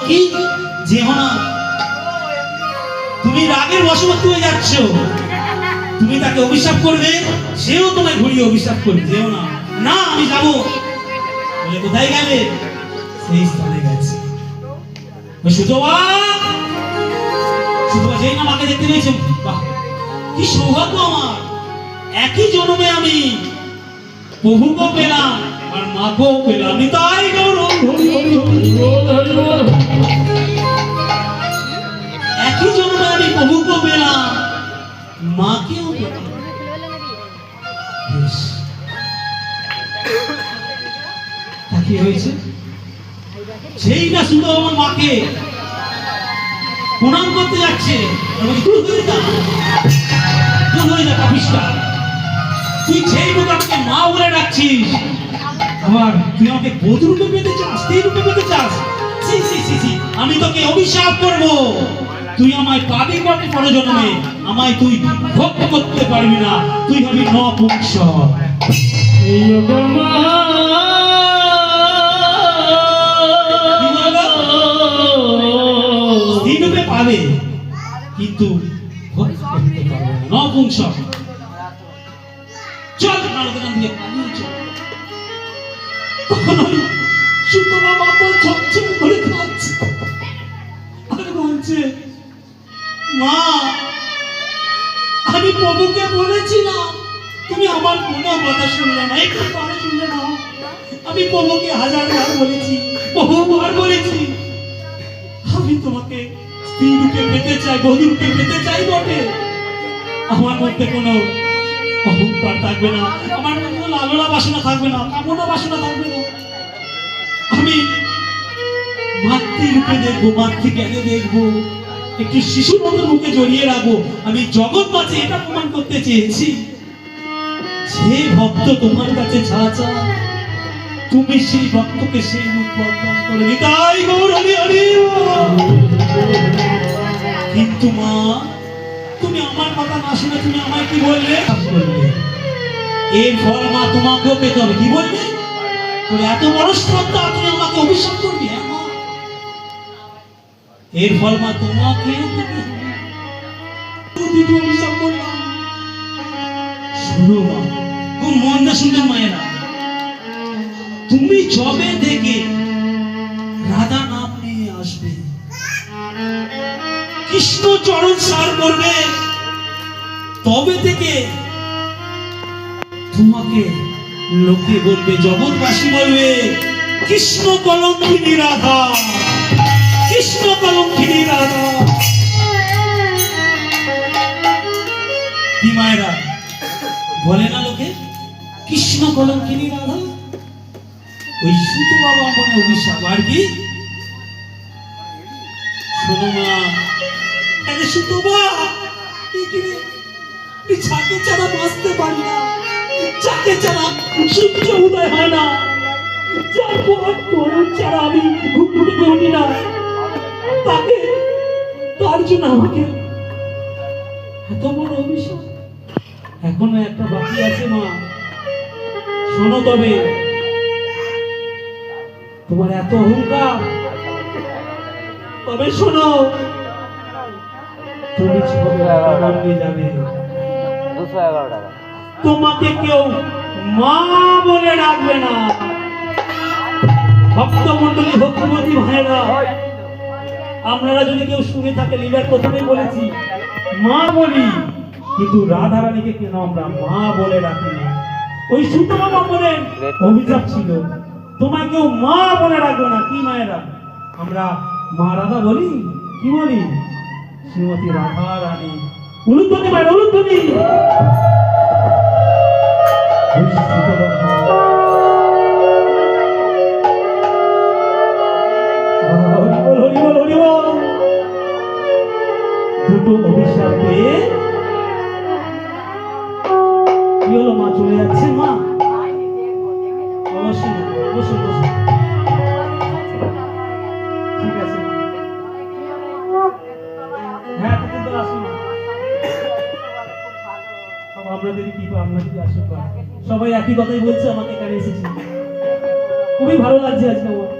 কি যেও না, তুমি রাগের বশবর্তী হয়ে যাচ্ছ। তুমি তাকে অভিশাপ করবে, সেও তোমায় ঘুরিয়ে অভিশাপ করবে। যেও না। না আমি যাবো বলে কোথায় গেলে? সেই স্থানে গেছে। সুতবা যেই না মাকে দেখতে পেয়েছে, বাহ কি সৌভাগ্য আমার, একই জন্মে আমি প্রভুকেও পেলাম আর মাকেও পেলাম। তাই একই জন্মে আমি প্রভুকেও পেলাম মাকেও পেলাম। কি হয়েছে? সেই না শুধু আমার মাকে প্রণাম করতে যাচ্ছে, তুই সেই লোককে মা বলে ডাকছিস, আবার তুই আমাকে বধূ রূপে পেতে চাস, স্ত্রী রূপে পেতে চাস। আমি তোকে অভিশাপ করব, তুই আমায় পাবি করতে পরে জন্মে, আমায় তুই ভক্ত করতে পারবি না, তুই হবি নপুংসক। পাবে কিন্তু নপুংসক। চল নারদগান থেকে পালিয়ে চল। তখন ওই সুতমা মাতা ঝকঝক করে কাঁদছে আর বলছে, মা আমি প্রভুকে বলেছিলাম, তুমি আমার কোনো কথা শুনলে না, একটু কথা শুনলে না। আমি প্রভুকে হাজারবার বলেছি, বহুবার বলেছি, আমি তোমাকে স্ত্রী রূপে পেতে চাই, বধূ রূপে পেতে চাই বটে। আমার মধ্যে কোনো অহংকার থাকবে না, আমার মধ্যে কোনো লালনা বাসনা থাকবে না, কামনা বাসনা থাকবে না। আমি মাতৃরূপে দেখবো, মাতৃজ্ঞানে দেখবো, একটু শিশুর মতো মুখে জড়িয়ে রাখবো। আমি জগৎ মাঝে এটা প্রমাণ করতে চেয়েছি, যে ভক্ত তোমার কাছে ছাড়া চায়, তুমি সেই ভক্তকে সেই রূপ বর্ণন করে দিতে। তাই গৌর হরি হরি। কিন্তু মা তুমি আমার কথা না শুনে তুমি আমায় কি বললে? এর ফল মা তোমাকেও পেতে হবে। কি বলবে? তুমি এত বড় শ্রদ্ধা, তুমি আমাকে অভিশাপ করবি? এর ফল মা তোমাকে অভিশাপ করলাম। শুনো মা, খুব মন দিয়ে শুনবেন মায়েরা, তুমি যবে থেকে রাধা নাম নিয়ে আসবে, কৃষ্ণ চরণ সার করবে, তবে থেকে তোমাকে লোকে বলবে, জগৎবাসী বলবে, কৃষ্ণ কলঙ্কিনী রাধা, কৃষ্ণ কলঙ্কিনী রাধা। কি মায়েরা বলে না লোকে কৃষ্ণ কলঙ্কিনী রাধা? ওই সুত বাবা মনে অভিশাপ। আর কি? শোনো মা, সুতবা ছাকে ছাড়া বাঁচতে পারি না, ছাকে ছাড়া সূর্য উদয় হয় না, যার পর করুণ ছাড়া আমি ঘুমঘুমে উঠি না, তাকে তার জন্য আমাকে এত বড় অভিশাপ। এখনো একটা বাকি আছে মা, শোনো তবে, তোমার এত অহংকার, তবে শোনো, তুমি যাবে, তোমাকে কেউ মা বলে ডাকবে না। ভক্ত মন্ডলী, ভক্তিমতী ভাইরা, আপনারা যদি কেউ শুনে থাকে, লীলার প্রথমে বলেছি মা বলি, কিন্তু রাধা রানীকে কেন আমরা মা বলে ডাকি না? ওই সুতমা বাপনের অভিশাপ ছিল, তোমায় কেউ মা বলে ডাকবে না। কি মায়েরা, আমরা মা রাধা বলি, কি বলি? শ্রীমতী রাধা রানী। উলুধ্বনি মায়ের উলুধ্বনি। দুটো অভিশাপ পেয়ে কি হলো মা? চলে যাচ্ছে মা? অবশ্যই বসুন বসুন, ঠিক আছে। হ্যাঁ কিন্তু আসুন, সব আপনাদেরই কৃপা, আপনাদেরই আশীর্বাদ। সবাই একই কথাই বলছে, আমাকে এখানে এসেছি, খুবই ভালো লাগছে আজকে আমার।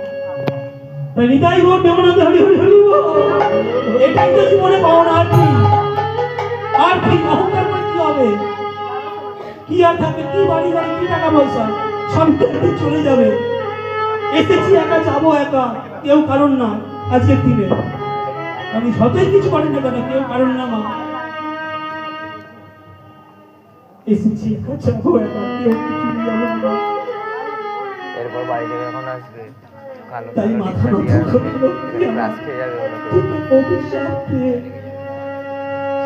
তাই নিতাই গো প্রেমানন্দে হরি হরি হরি বল। এটাই তো জীবনে পাওনা। আর কি আর কি অহংকার করে কি হবে? কি আর থাকে? কি বাড়ি গাড়ি, কি টাকা পয়সা, সব তো একদিন চলে যাবে। এসেছি একা, যাবো একা, কেউ কারণ না। আজকের দিনে আমি যতই কিছু করি না কেন, কেউ কারণ না মা। এসেছি একা, যাবো একা, কেউ কিছু নিয়ে যাবো না। এরপর বাড়ি থেকে যখন আসবে তাই মাথা নত করে ক্লাস খেয়ে যাবে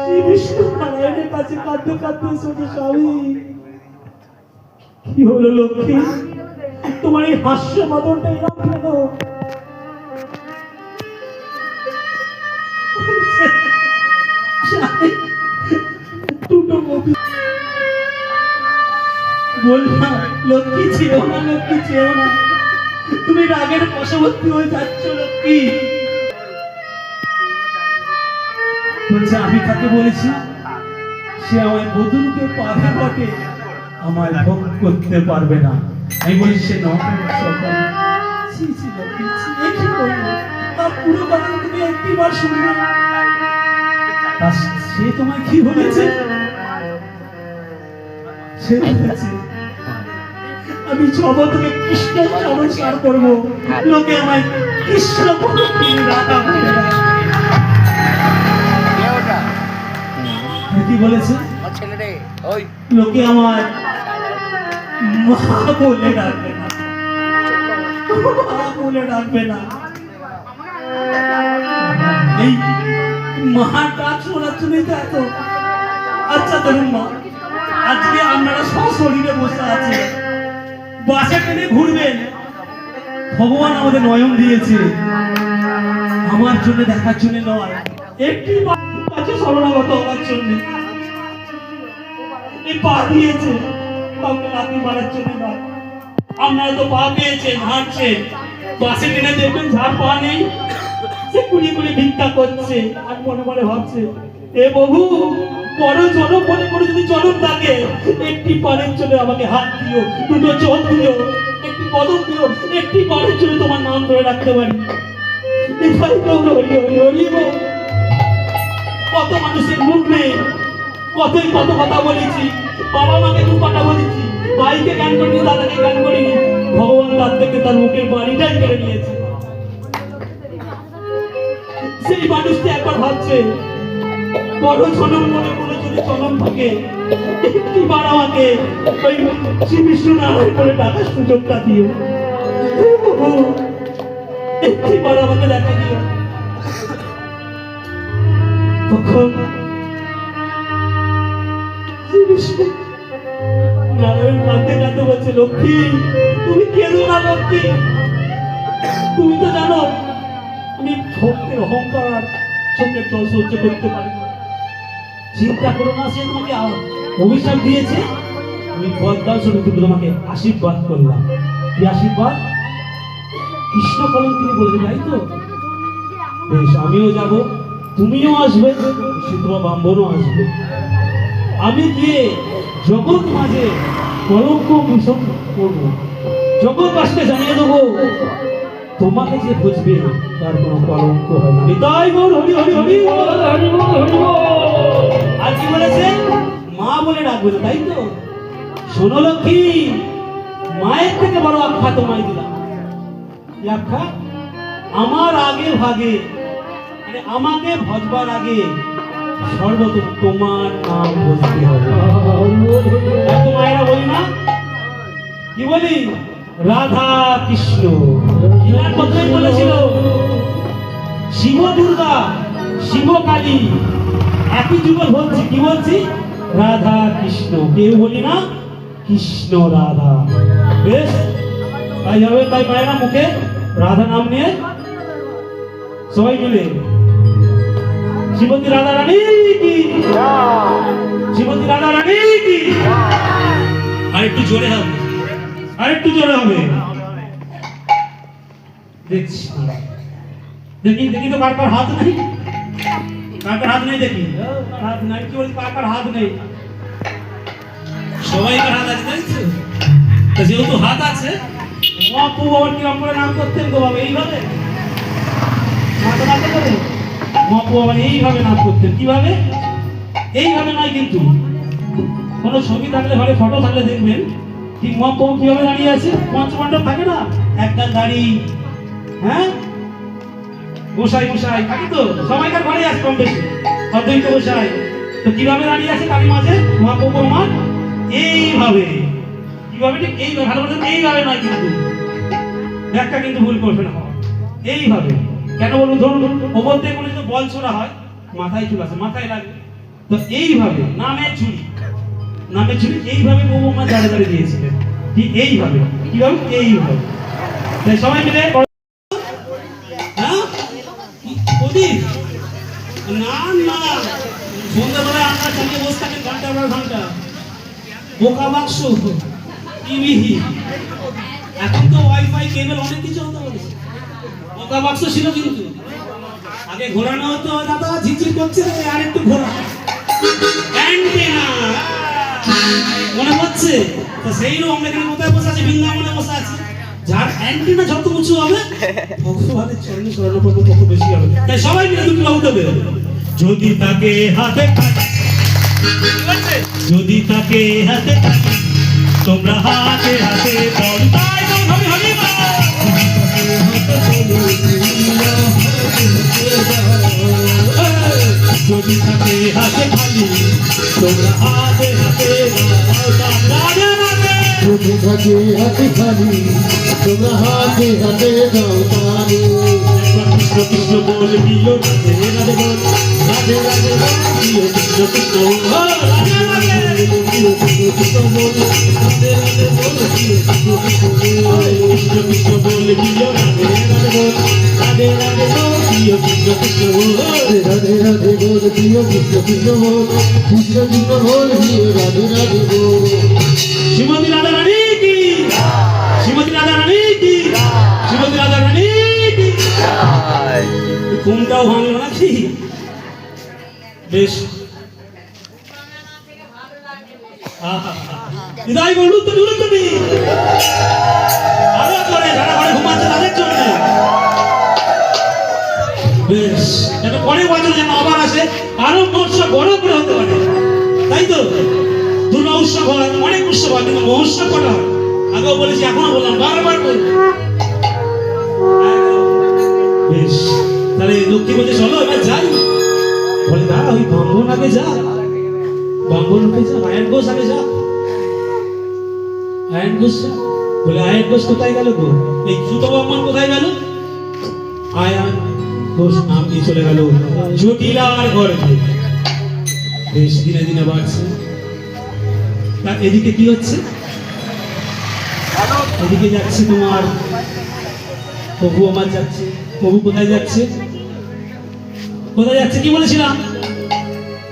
শ্রী বিষ্ণু নারায়ণের কাছে কাঁদতে কাঁদতে এসেছে। স্বামী, কি হলো লক্ষ্মী? তোমার এই হাস্য মদনটা এরকম কেন? দুটো কবি বললাম, লক্ষ্মী ছেও না, লক্ষ্মী ছেও না, তুমি রাগের বশবর্তী হয়ে যাচ্ছ লক্ষ্মী। বলছে আমি তাকে বলেছি সে আমায় বধূকে পাবে বটে, আমায় ভোগ করতে পারবে না। আমি বলেছি সে পুরো কথা তুমি একটিবার শুনবে। সে তোমায় কি বলেছে? সে বলেছে আমি জগৎকে কৃষ্ণের চরণ করবো, লোকে আমায় কৃষ্ণ রাধা বলে। কি বলেছে? লোকে আমার মা বলে ডাকবে না, মা বলে ডাকবে না। এই মা ডাক শোনার জন্যই তো এত। আচ্ছা ধরুন মা, আজকে আপনারা সশরীরে বসে আছে, বাসে ট্রেনে ঘুরবেন, ভগবান আমাদের নয়ন দিয়েছে আমার জন্য, দেখার জন্য নয়, একটি কাছে শরণাগত হওয়ার জন্য। এই পা দিয়েছে কাউকে লাথি মারার জন্য নয়। আপনারা তো পা পেয়েছেন, হাঁটছেন, বাসে ট্রেনে দেখবেন যার পা নেই সে কুড়ি কুড়ি ভিক্ষা করছে আর মনে মনে ভাবছে, এ প্রভু বড় জনম মনে করে যদি জনম থাকে, একটি পারের জন্য আমাকে হাত দিও, দুটো চোখ দিও, একটি কদম দিও, একটি পারের জন্য তোমার নাম ধরে রাখতে পারি। কত মানুষের মুখ নেই, কতই কত কথা বলেছি, বাবা মাকে দু কথা বলেছি, ভাইকে গান করিনি, দাদাকে গান করিনি, ভগবান তার থেকে তার মুখের বাড়িটাই কেড়ে নিয়েছে। সেই মানুষটি একবার ভাবছে, বড় জনম মনে করে যদি জনম থাকে, একটি বার আমাকে ওই শ্রী বিষ্ণু নারায়ণ করে ডাকার সুযোগটা দিও, একটি বার আমাকে দেখা দিও। তখন শ্রী বিষ্ণু নারায়ণ কাঁদতে কাঁদতে বলছে, লক্ষ্মী তুমি কেঁদো না লক্ষ্মী, তুমি তো জানো আমি ভক্তের অহংকার আর চোখের জল সহ্য করতে পারি না। চিন্তা করো না, সে তোমাকে অভিশাপ দিয়েছে, আমি বরদান স্বরূপ তোমাকে আশীর্বাদ করলাম। কি আশীর্বাদ? কৃষ্ণ কলম তিনি বলতে, তাই তো বেশ, আমিও যাব, তুমিও আসবে, তোমার ব্রাহ্মণও আসবে। আমি গিয়ে জগৎ মাঝে কলঙ্ক ভূষণ করবো, জগৎ বাসকে জানিয়ে দেবো তোমাকে যে বুঝবে তার কোনো কলঙ্ক হয় না। তাই বল হরি হরি হরি বল, হরি বল হরি বল। আর কি বলেছে? মা বলে ডাকবে, তাই তো? শোনো লক্ষ্মী, মায়ের থেকে বড় আখ্যা তোমায় দিলাম। কি আখ্যা? আমার আগে ভাগে, আমাকে ভজবার আগে সর্বতম তোমার নাম বলতে হবে। এত মায়েরা বলি না, কি বলি? রাধা কৃষ্ণ। ইনার কথাই বলেছিল, শিব দুর্গা, শিব কালী একই যুগল বলছি। কি বলছি? রাধা কৃষ্ণ। কেউ বলি না কৃষ্ণ রাধা। বেশ, তাই হবে। তাই মায়েরা মুখে রাধা নাম নিয়ে সবাই মিলে শ্রীমতী রাধা রানী কি, শ্রীমতী রাধা রানী কি। আর একটু জোরে হবে, আর একটু জোরে হবে। দেখছি, দেখি দেখি তো কার কার হাত নেই, কার কার হাত নেই, দেখি হাত নাই। কি বলছি? কার কার হাত নেই? সবাই কার হাত আছে, তাই তো? যেহেতু হাত আছে, মহাপ্রভু আবার কিরম করে নাম করতেন গো বাবা? এইভাবে মাথা নাড়তে পারে? মহাপ্রভু আবার এইভাবে নাম করতেন। কিভাবে? এইভাবে নয় কিন্তু। কোনো ছবি থাকলে ঘরে ফটো থাকলে দেখবেন ঠিক মহাপ্রভু কিভাবে দাঁড়িয়ে আছে। পঞ্চপাণ্ডব থাকে না, একটা দাড়ি, হ্যাঁ, গোসাই গোসাই থাকে তো, সবাইকার ঘরে আছে কম বেশি, অদ্বৈত গোসাই। তো কিভাবে দাঁড়িয়ে আছে তারই মাঝে মহাপ্রভু আমার এইভাবে। কিভাবে? ঠিক এইভাবে। ভালো বলতে এইভাবে নয় কিন্তু, ব্যাখ্যা কিন্তু ভুল করবে না। এইভাবে কেন বলুন? ধরুন ওপর থেকে কোনো যদি বল ছোড়া হয়, মাথায় চুল আসে, মাথায় লাগে, তো এইভাবে নামের ঝুড়ি, নামের ঝুড়ি এইভাবে প্রভু আমার দাঁড়িয়ে দাঁড়িয়ে দিয়েছিলেন। ঠিক এইভাবে। কিভাবে? এইভাবে। তাই সবাই মিলে, হ্যাঁ, প্রদীপ না না, সন্ধ্যাবেলায় আমরা চালিয়ে বসে থাকেন ঘন্টার পর ঘন্টা। বোকা বাক্স, টিভি, এখন তো ওয়াইফাই, কেবল অনেক কিছু হতে বলেছে। বোকা বাক্স ছিল কিন্তু আগে ঘোরানো হতো, দাদা ঝিঝির করছে আর একটু ঘোরা, অ্যান্টেনা মনে হচ্ছে। তো সেই রকম আমরা এখানে কোথায় বসে আছি? বৃন্দাবনে বসে আছি। যার অ্যান্টেনা যত উঁচু হবে ভগবানের চরণে শরণাপন্ন তত বেশি হবে। তাই সবাই মিলে দুটো লাউ দেবে। যদি তাকে হাতে পাই, যদি তাকে হাতে পাই, তোমরা হাতে হাতে দাও, তাই তো হরি হরি বল। যদি তাকে হাতে খালি, তোমরা হাতে হাতে দাও, রাধে রাধে। যদি থাকে হাতে খালি, তোমরা হাতে হাতে দাও তালি। কৃষ্ণ কৃষ্ণ বল দিও, রাধে রাধে বল, রাধে রাধে বল দিও, কৃষ্ণ কৃষ্ণ বল, রাধে রাধে দিও কৃষ্ণ কৃষ্ণ বল, রাধে রাধে বল দিও কৃষ্ণ কৃষ্ণ বল। কৃষ্ণ কৃষ্ণ বল দিও, রাধে রাধে বল, রাধে রাধে বল দিও, কৃষ্ণ কৃষ্ণ বল। রাধে রাধে বল দিও কৃষ্ণ কৃষ্ণ বল, কৃষ্ণ কৃষ্ণ বল দিও রাধে রাধে বল। শ্রীমতী রাধা রানী কি, শ্রীমতী রাধা রানী কি, শ্রীমতী রাধা রানী কি। ঘুমটাও ভাঙলো নাকি? বেশ, হৃদয় বলুন তো দূরে তুমি আরো করে যারা ঘরে ঘুমাচ্ছে তাদের জন্য। বেশ, যেন পরের বছর যেন আবার আসে, আরো মহোৎসব বড় করে হতে পারে, তাই তো? দুর্গা উৎসব হয়, অনেক উৎসব হয়, কিন্তু মহোৎসব করা হয়। আগেও বলেছি, এখনো বললাম, বারবার বলবো। বেশ, তাহলে লক্ষ্মী বলছে চলো এবার যাই। বলে দাঁড়া, ওই ব্রাহ্মণ আগে যা, ব্রাহ্মণ আগে যা, আয়ন ঘোষ আগে যা, আয়ন ঘোষ যা। বলে আয়ন ঘোষ কোথায় গেল গো? এই ছোট ব্রাহ্মণ কোথায় গেল? আয়ন ঘোষ নাম দিয়ে চলে গেল জটিলার ঘরে। বেশ, দিনে দিনে বাড়ছে। তা এদিকে কি হচ্ছে? এদিকে যাচ্ছে তোমার প্রভু, আমার যাচ্ছে। প্রভু কোথায় যাচ্ছে? কোথায় যাচ্ছে কি বলেছিলাম?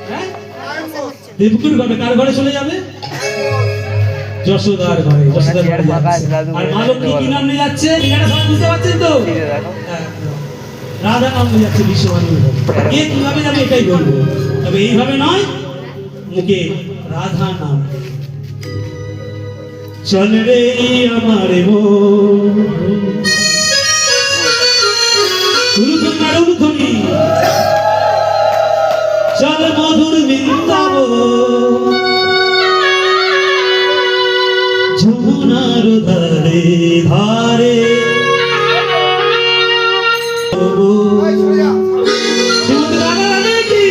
হ্যাঁ, দেবকুর ঘরে। কার ঘরে চলে যাবে? যশোদার ঘরে। যশোদার ঘরে যাচ্ছে। আর মা লক্ষ্মী কি নাম নিয়ে যাচ্ছে? এটা সবাই বুঝতে পারছেন তো? রাধা নাম নিয়ে যাচ্ছে বিশ্ববাণী। কে কিভাবে যাবে এটাই বলবো, তবে এইভাবে নয়, মুখে রাধা নাম। চল রে আমার মন, উলুধ্বনি, চল মধুর বৃন্দাবন, যমুনার ধারে ধারে। শ্রীমতী রাধা রানী কি।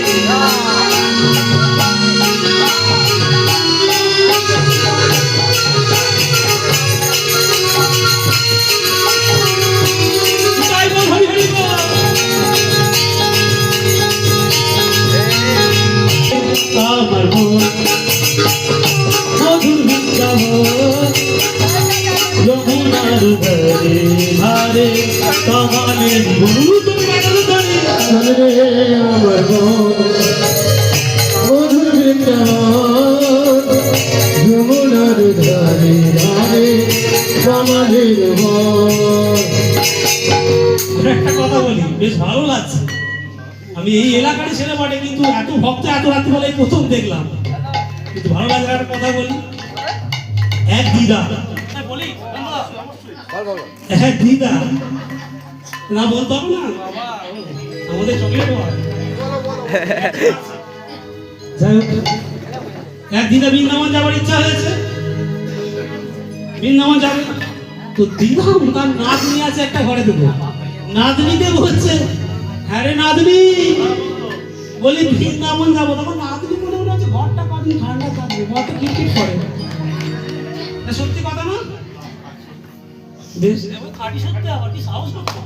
জয় বল, হরি হরি বল। আমার মন মধুর বৃন্দাবন, যমুনার ধারে ধারে, কমলের গুরু তুমি রাধারানী। চলে রে আমার মন মধুর বৃন্দাবন, যমুনার ধারে ধারে, কমলের বন। একটা কথা বলি, বেশ ভালো লাগছে। আমি এই এলাকার ছেলে বটে, কিন্তু এত ভক্ত এত রাত্রিবেলায় প্রথম দেখলাম, কিন্তু ভালো লাগছে। একটা কথা বলি, এক দিদা, বলি এক দিদা না বলতে হবে না বাবা, আমাদের চকলেট যাই হোক, একদিনে বৃন্দাবন যাওয়ার ইচ্ছা হয়েছে, বৃন্দাবন যাবে তো দিদাম তার নাতনি আছে একটা ঘরে দেবো, নাতনিকে বলছে হ্যাঁ রে নাতনি, বলি বৃন্দাবন যাবো, তখন নাতনি মনে মনে হচ্ছে ঘরটা কদিন ঠান্ডা থাকবে, ঘরটা টিকটিক করে, সত্যি কথা না? বেশ খাটি সত্যি, খাটি সাহস করতো।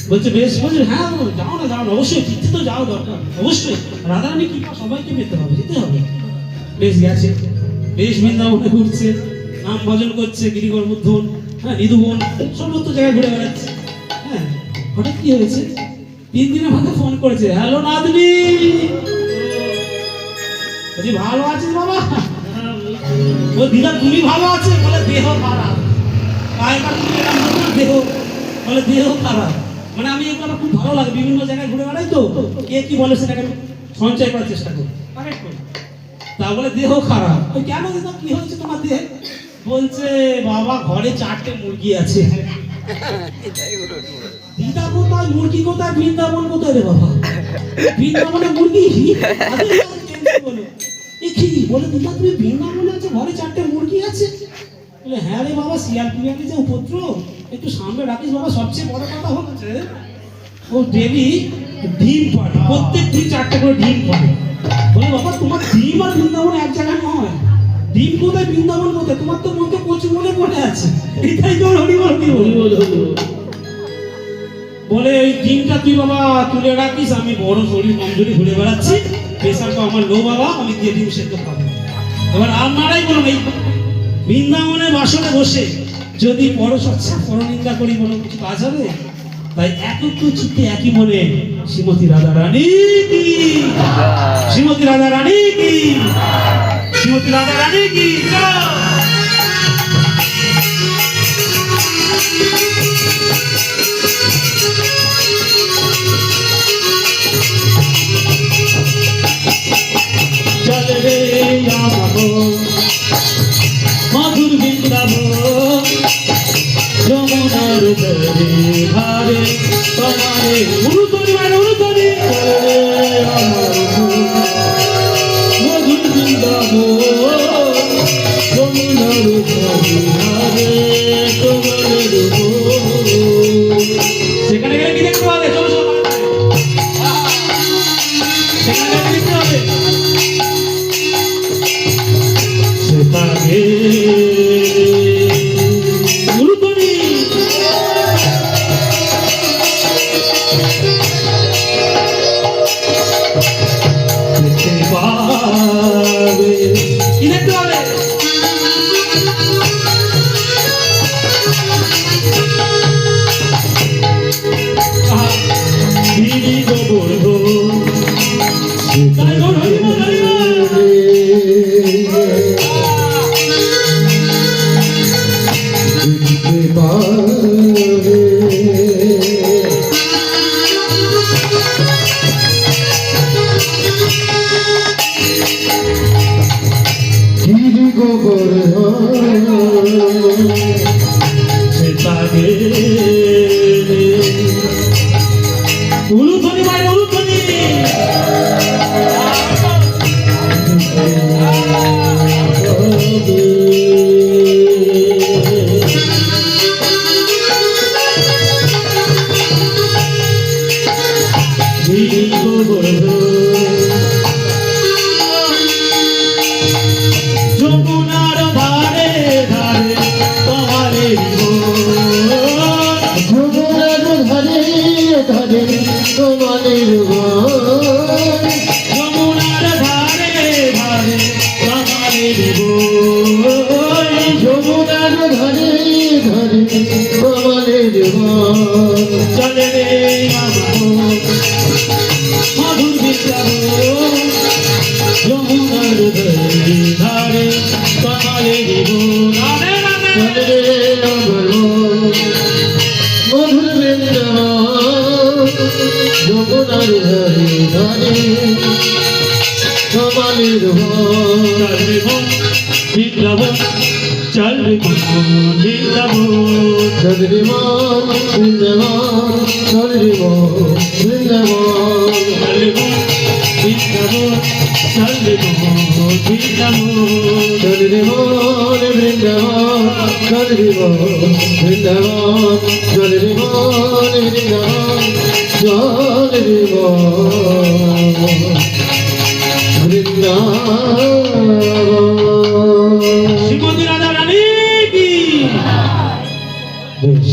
বলছে বেশ, বলছে হ্যাঁ যাও না যাও না, অবশ্যই তীর্থে তো যাও দরকার, অবশ্যই রাধারানী কৃপা সবাইকে পেতে হবে, যেতে হবে। বেশ গেছে, বেশ বৃন্দাবনে ঘুরছে, নাম ভজন করছে, গিরিগর বুদ্ধন, হ্যাঁ নিধুবন, সমস্ত জায়গায় ঘুরে বেড়াচ্ছে। হ্যাঁ হঠাৎ কি হয়েছে, 3 দিনের মাথায় ফোন করেছে, হ্যালো নাতনি, বলছি ভালো আছিস বাবা? ও দিদা তুমি ভালো আছে? বলে দেহ খারাপ, কায়কার দেহ, বলে দেহ খারাপ, মানে আমি এগুলো খুব ভালো লাগে, বিভিন্ন জায়গায় ঘুরে বেড়াই তো, কে কি বলে সেটাকে আমি সঞ্চয় করার চেষ্টা করি, তা বলে দেহ খারাপ। ওই কেন দিদা কি হয়েছে তোমার দেহে? বলছে বাবা ঘরে 4টে মুরগি আছে। দিদা কোথায়, মুরগি কোথায়, বৃন্দাবন কোথায় রে বাবা? বৃন্দাবনে মুরগি বলো কি বলে, দিদা তুমি বৃন্দাবনে আছো, ঘরে 4টে মুরগি আছে? বলে হ্যাঁ রে বাবা, শিয়াল পিয়ালি যে উপদ্রব, একটু সামনে রাখিস বাবা। সবচেয়ে বড় কথা হচ্ছে ও ডেলি ডিম পাড়ে, প্রত্যেক দিন 4টে করে ডিম পাড়ে। বলে বাবা তোমার ডিম আর বৃন্দাবন এক জায়গায় নয়, ডিম কোথায় বৃন্দাবন কোথায়, তোমার তো মধ্যে প্রচুর মনে পড়ে আছে, এটাই তো হরিবল হরিবল। বলে এই ডিমটা তুই বাবা তুলে রাখিস, আমি বড় শরীর কমজোরি ঘুরে বেড়াচ্ছি, প্রেশারটা আমার লো বাবা, আমি দিয়ে ডিম সেদ্ধ খাবো। এবার আপনারাই বলুন, এই বৃন্দাবনে বাসনে বসে যদি পরচর্চা পরনিন্দা করি কোনো কিছু কাজ হবে? তাই একত্র চিত্তে একই মনে শ্রীমতী রাধা রানী কি, শ্রীমতী রাধা রানী কি, শ্রীমতী রাধা রানী কি। চল রে মধুর বৃন্দাবন, যমুনার ধারে ধারে তোমারে উরুতরি মানে উরুতরি, মধুর বৃন্দাবন, যমুনার ধারে ধারে তোমারে। সেখানে গেলে কি দেখতে হবে? চলো চলো, সেখানে গেলে দেখতে হবে সেটাকে উরুতরি। দেখতে পাবে, কি দেখতে পাবে? গিরি গোবর্ধন, তাই হরিবল হরিবল। গিরি গোবর্ধন সেটাকে উলুধ্বনি মানে উলুধ্বনি। গিরি গোবর্ধন, যমুনার ধারে ধারে তোমারে যমুনার ধারে ধারে তোমাদের যমুনার ধারে ধারে তোমারে যমুনার ধারে ধারে তোমাদের চলে রে মধুর বৃন্দাবন, যমুনার ধারে তোমারে মধুর বৃন্দাবন, যমুনার ধারে ধারে তোমাদের বৃন্দাবন চল রে বৃন্দাবন চল রে মন বৃন্দাবন চল রে মন বৃন্দাবন চল রে বৃন্দাবন চল রে বৃন্দাবন চল রে মন বৃন্দাবন চল রে মন বৃন্দাবন চল রে মন বৃন্দাবন চল রে মন বৃন্দাবন শ্রীমতী রাধা রানী কি বেশ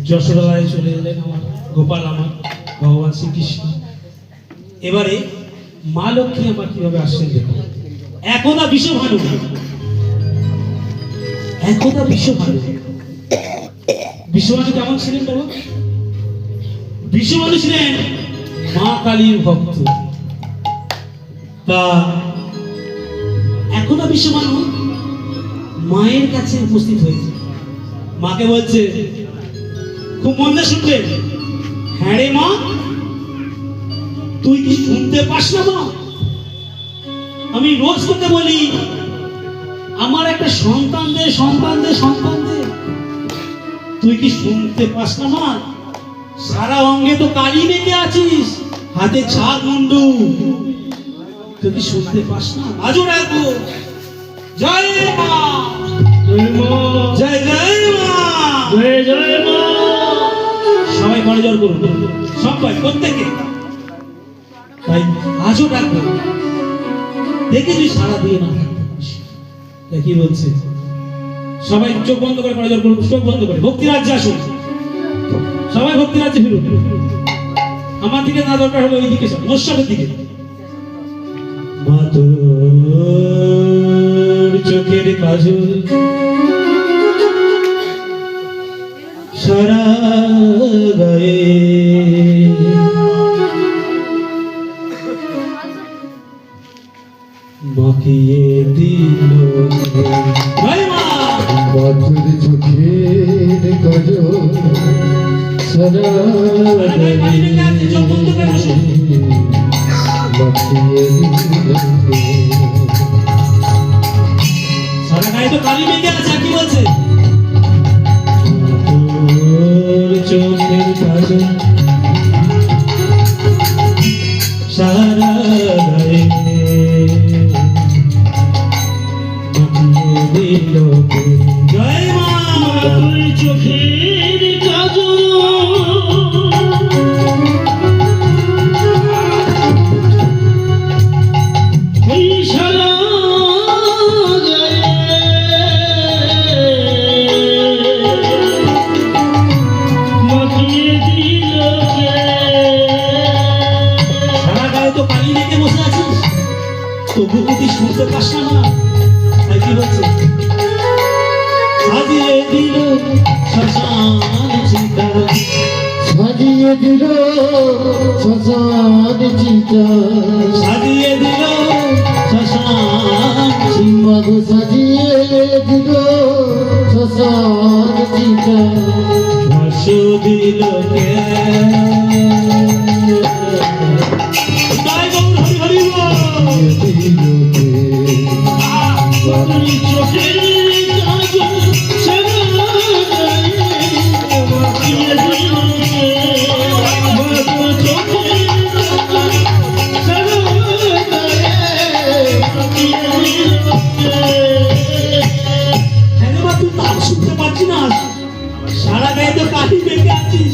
যশোদায় চলে এলেন আমার গোপাল আমার ভগবান শ্রীকৃষ্ণ। এবারে মা লক্ষ্মী আমার কিভাবে আসছেন দেখো। একদা বিশ্বভানু বিশ্বভানু কেমন ছিলেন বাবা? বিশ্বভানু ছিলেন মা কালীর ভক্ত। তা একদা বিশ্বভানু মায়ের কাছে উপস্থিত হয়েছে। মাকে বলছে, খুব মন দিয়ে শুনবেন, হ্যাঁ রে মা, তুই কি শুনতে পাস না মা? আমি রোজ তোকে বলি আমার একটা সন্তান দে, তুই কি শুনতে পাস না মা? সারা অঙ্গে তো কালি মেখে আছিস, হাতে ছাদ মুন্ডু, তুই কি শুনতে পাস না? আজও রাখবো জয় মা, জয় জয় মা, জয় মা। সবাই বড় জোর করুন, সবাই প্রত্যেকে। তাই আজও ডাকবো, দেখে তুই সারা দিয়ে না কি বলছে। সবাই চোখ বন্ধ করে বড় জোর করুন, চোখ বন্ধ করে ভক্তি রাজ্যে আসুন। সবাই ভক্তি রাজ্যে ফিরুন। আমার দিকে না দরকার হলে ওই দিকে মোশাবের দিকে। মা তোর চোখের কাজল সারা গায়ে মাখিয়ে দিল। মাথুর চোখের কাজল সারা গায়ে মাখিয়ে দিল। সারা গায়ে তো কালি মেঘে আছে, কি বলছে? তোর চোখের কাজল সারা গায়ে মাখিয়ে দিল। জয় মা, তোর চোখের কাজল শুনতে পাস না? তাই কি বলছে? সাজিয়ে দিল শ্মশান চিতা, সাজিয়ে দিল শ্মশান চিতা, সাজিয়ে দিল শ্মশান মাগো সাজিয়ে দিল শ্মশান চিতা, ভাষ্য দিল কে হরি হরি চোখের কাজল সারা শুনতে পাচ্ছি না? সারা গায়ে তো কালি মেখে আছিস,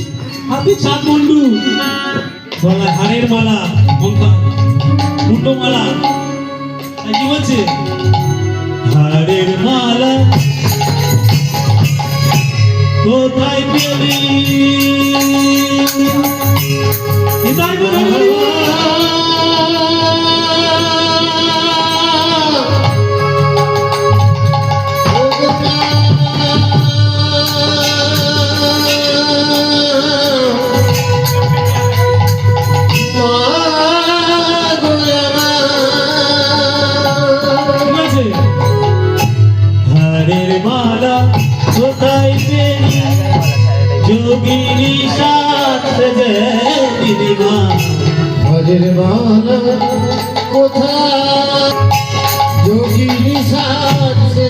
হাতে ছাদ মুন্ডু, গলা হারের মালা, মুন্ডো মালা, কি বলছে? হারের মালা কোথায় পেলি? হারের মালা কোথায় পেলি? যোগিনী সাথে দিদিমা, হারের মালা কোথায় যোগিনী সাথে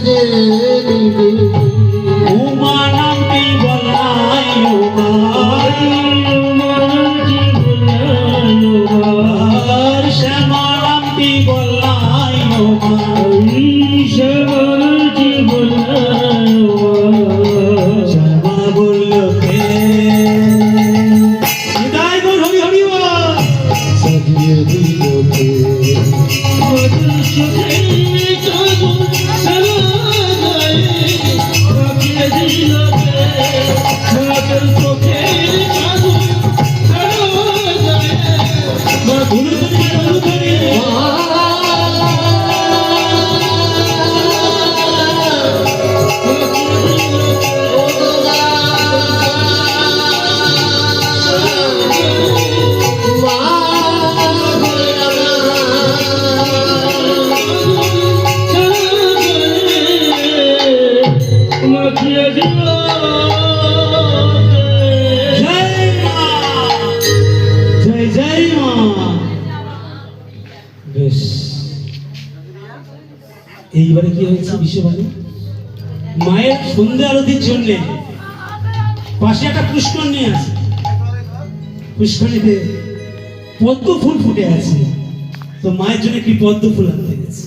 মাখিয়ে দিল জয় মা, জয় জয় মা। বেশ, এইবারে কি হয়েছে বিশ্ববাণী? মায়ের সন্ধ্যা আরতির জন্য পাশে একটা পুষ্কর নিয়ে আছে, পুষ্করিতে পদ্ম ফুল ফুটে আছে, তো মায়ের জন্য কি পদ্ম ফুল আনতে গেছে,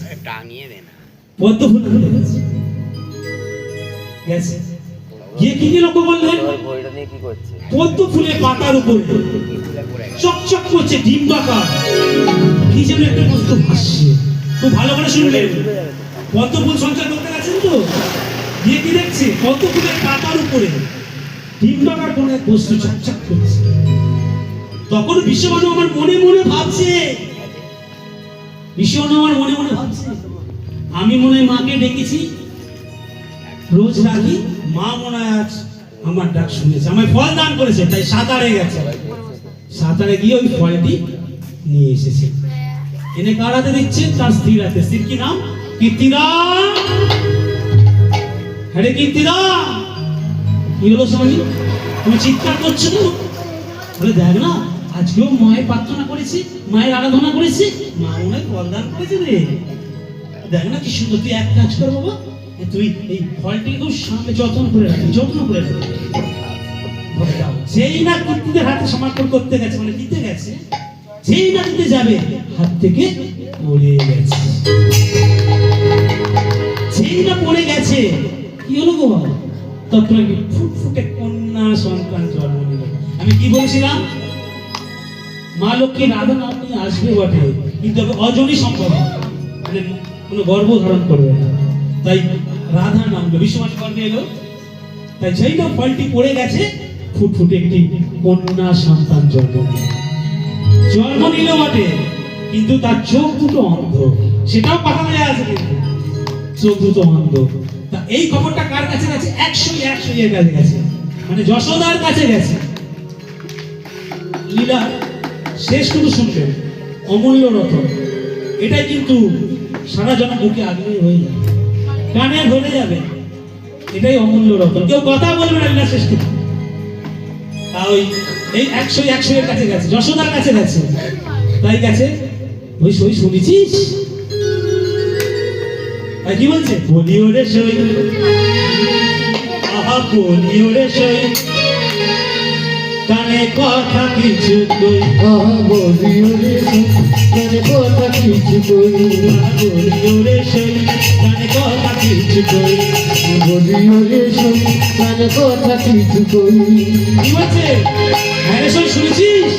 পদ্ম ফুল আনতে গেছে, গেছে গিয়ে কি নিয়ে লক্ষ্য করলেন? ওই বইটা নিয়ে কি করছে? পদ্ম ফুলের পাতার উপরে চকচক করছে ডিম্বাকার কি যেন একটা বস্তু ভাসছে। খুব ভালো করে শুনলেন, পদ্ম ফুল সঞ্চয় করতে গেছেন তো, গিয়ে কি দেখছে? পদ্ম ফুলের পাতার উপরে ডিম্বাকার কোনো এক বস্তু চকচক করছে। তখন বিশ্ববাণু আমার মনে মনে ভাবছে, বিশ্ববাণু আমার মনে মনে ভাবছে, আমি মনে হয় মাকে ডেকেছি রোজ রাখি, মা মনে হয় আজ আমার ডাক শুনেছে, আমায় ফল দান করেছে, তাই সাঁতারে গেছে, সাঁতারে গিয়ে ওই ফলটি নিয়ে এসেছে, এনে কার হাতে দিচ্ছে? তার স্ত্রীর হাতে। স্ত্রীর কি নাম? কীর্তিদা। হ্যাঁ কীর্তিদা, কি হলো স্বামী, তুমি চিৎকার করছো তো? বলে দেখ না, আজকেও মায়ের প্রার্থনা করেছি, মায়ের আরাধনা করেছি, মা মনে হয় ফল দান করেছে রে, দেখ না কি সুন্দর। তুই এক কাজ কর বাবা, তুই এই ফলটি খুব সামনে যত্ন করে রাখি, যত্ন করে রাখি। যেই না কীর্তিদের হাতে সমর্পণ করতে গেছে, মানে দিতে গেছে, যেই না দিতে যাবে হাত থেকে পড়ে গেছে, যেই না পড়ে গেছে, কি হলো গো বাবা? তখন ফুটফুটে কন্যা সন্তান জন্ম নিল। আমি কি বলছিলাম? মা লক্ষ্মী রাধা নাম নিয়ে আসবে বটে, কিন্তু অজনী সম্ভব, মানে কোনো গর্ভ ধারণ করবে না, তাই রাধা নাম বিশ্ববাণী গর্ভে এলো। তাই যেই না ফলটি পড়ে গেছে, ফুটফুটে একটি কন্যা সন্তান জন্ম নিল বটে, কিন্তু তার চোখ দুটো অন্ধ, সেটাও পাঠানো আছে, কিন্তু চোখ দুটো অন্ধ। তা এই খবরটা কার কাছে গেছে? 100 এর কাছে গেছে, মানে যশোদার কাছে গেছে। লীলা শেষ শুধু শুনবেন, অমূল্য রতন, এটাই কিন্তু সারা জনম বুকে আগ্রহী হয়ে যাবে, কানে ধরে যাবে, এটাই অমূল্য রতন। কেউ কথা বলবে না লীলা শেষ থেকে। তাই এই 100 এর কাছে গেছে, যশোদার কাছে গেছে, তাই গেছে। ওই সই শুনেছিস? তাই কি বলছে? বলিও রে সই, আহা বলিও রে সই, কানে কথা কিছু কই, আহা বলিও রে কানে কথা কিছু কই, বলিও রে সই, কানে কথা কিছু কই, বলিও রে কানে কথা কিছু কই। কি বলছে? হ্যাঁ রে সই শুনেছিস?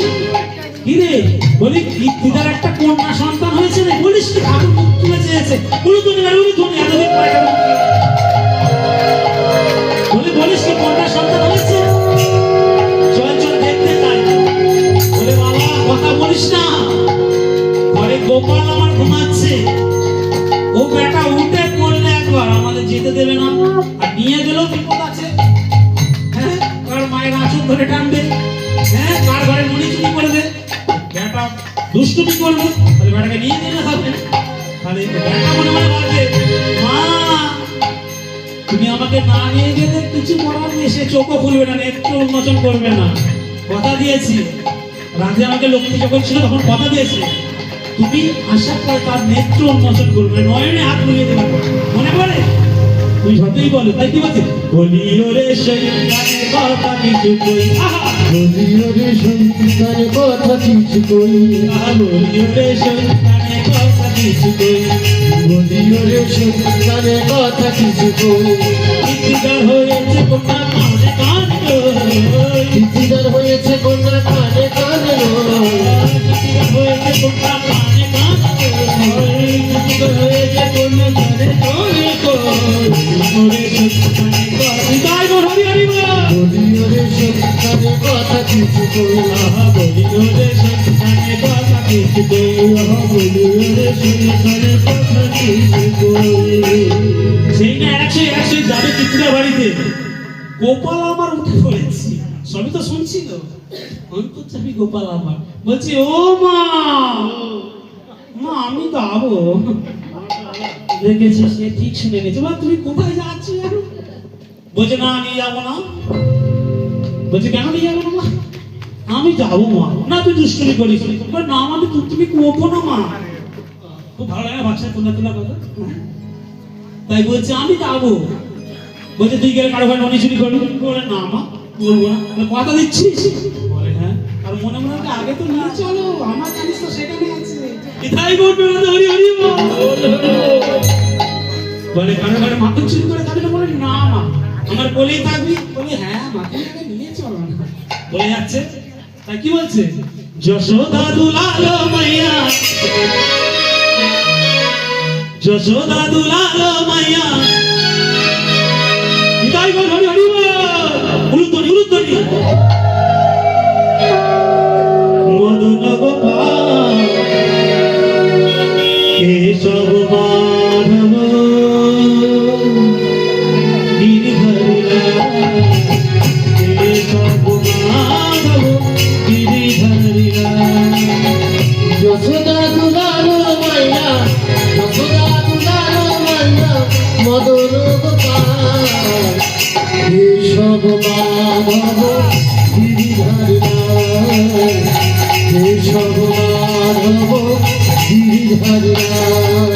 কি রে বলি, কীর্তিদার একটা কন্যা সন্তান হয়েছে রে, বলিস কি? ঠাকুর মুখ তুলে চেয়েছে, বলি তুমি এতদিন পরে বলিস কি কন্যা সন্তান হয়েছে? চল চল দেখতে চাই। বলে বাবা কথা বলিস না, ঘরে গোপাল আমার ঘুমাচ্ছে, ও বেটা উঠে পড়লে একবার আমাদের যেতে দেবে না, আর নিয়ে গেলেও বিপদ আছে। হ্যাঁ, কার মায়ের আঁচল ধরে টানবে, হ্যাঁ কার ঘরে মুড়ি চুরি করবে, বেটা দুষ্টুমি করবে, তাহলে বেটাকে নিয়ে গেলে হবে। তাহলে বেটা মনে মনে ভাববে, মা তুমি আমাকে না নিয়ে গেলে কিছু করার নেই, সে চোখও খুলবে না, নেত্র উন্মোচন করবে না, কথা দিয়েছি। রাতে আমাকে লক্ষ্মী যখন ছিল তখন কথা দিয়েছি, তুমি আসার পর তার নেত্র উন্মোচন করবে, নয়নে হাত বুলিয়ে দেবে, মনে পড়ে? তুই যতই বলো, তাই কি বলছে? বলিও রে সেই কানে কথা কিছু কই, আহা বলিও রে কানে কথা কিছু কই, আহা বলিও রে সেই কানে কথা কিছু কই, বলিও রে কানে কথা কিছু কই। কীর্তিদার হয়েছে কন্যা কানে কানে, কীর্তিদার হয়েছে কন্যা কানে কানে, কীর্তিদার হয়েছে কন্যা কানে কানে, কীর্তিদার হয়েছে কন্যা কানে কানে, বলিও রে কানে কথা কিছু কই, আহা বলিও রে সেই কানে কথা কিছু কই, আহা বলিও রে সেই কানে কথা কিছু কই। সেই না 100 যাবে কীর্তিদার বাড়িতে, গোপাল আমার উঠে পড়েছি, সবই তো শুনছিল, অন্তর্যামী গোপাল আমার বলছি, ও মা মা আমি যাবো। দেখেছি সে ঠিক শুনে নিয়েছে, মা তুমি কোথায় যাচ্ছ? বলছে না নিয়ে যাবো না। বলছে কেন নিয়ে যাবো না মা? আমি যাবো মা। না তুই দুষ্টুমি করিস নি। বলে, না মানে তুমি কোপো না মা। খুব ভালো লাগে না বাচ্চা তোলা তোলা কথা। তাই বলছে আমি যাবো। বলছে তুই গেলে কারো ঘরে ননি চুরি করবি? বলে না মা করবো না। বলে, কথা দিচ্ছিস? বলে হ্যাঁ। আর মনে মনে হচ্ছে আগে তো নিয়ে চলো, আমার জিনিস তো সেখানে আছে। তাই বলবে না, হরি হরি বল। বলে কারো ঘরে মাথা চুরি করে থাকবে? বলে না মা, আমার বলেই থাকবি। বলে হ্যাঁ মাকে আগে নিয়ে চলো না। বলে যাচ্ছে। তাই কি বলছে? যশোদা দুলালো মাইয়া, যশোদা দুলালো মাইয়া, তাই বল হরি হরি বল। উলুধ্বনি উলুধ্বনি। মদন গোপাল কেশব মাধব গিরিধরিলা, কেশব মাধব গিরিধরিলা। যশোদা দুলালো মাইয়া, যশোদা দুলালো মাইয়া, মদন গোপাল কেশব মাধব গিরিধরিলাল, কেশব মাধব গিরিধরিলাল।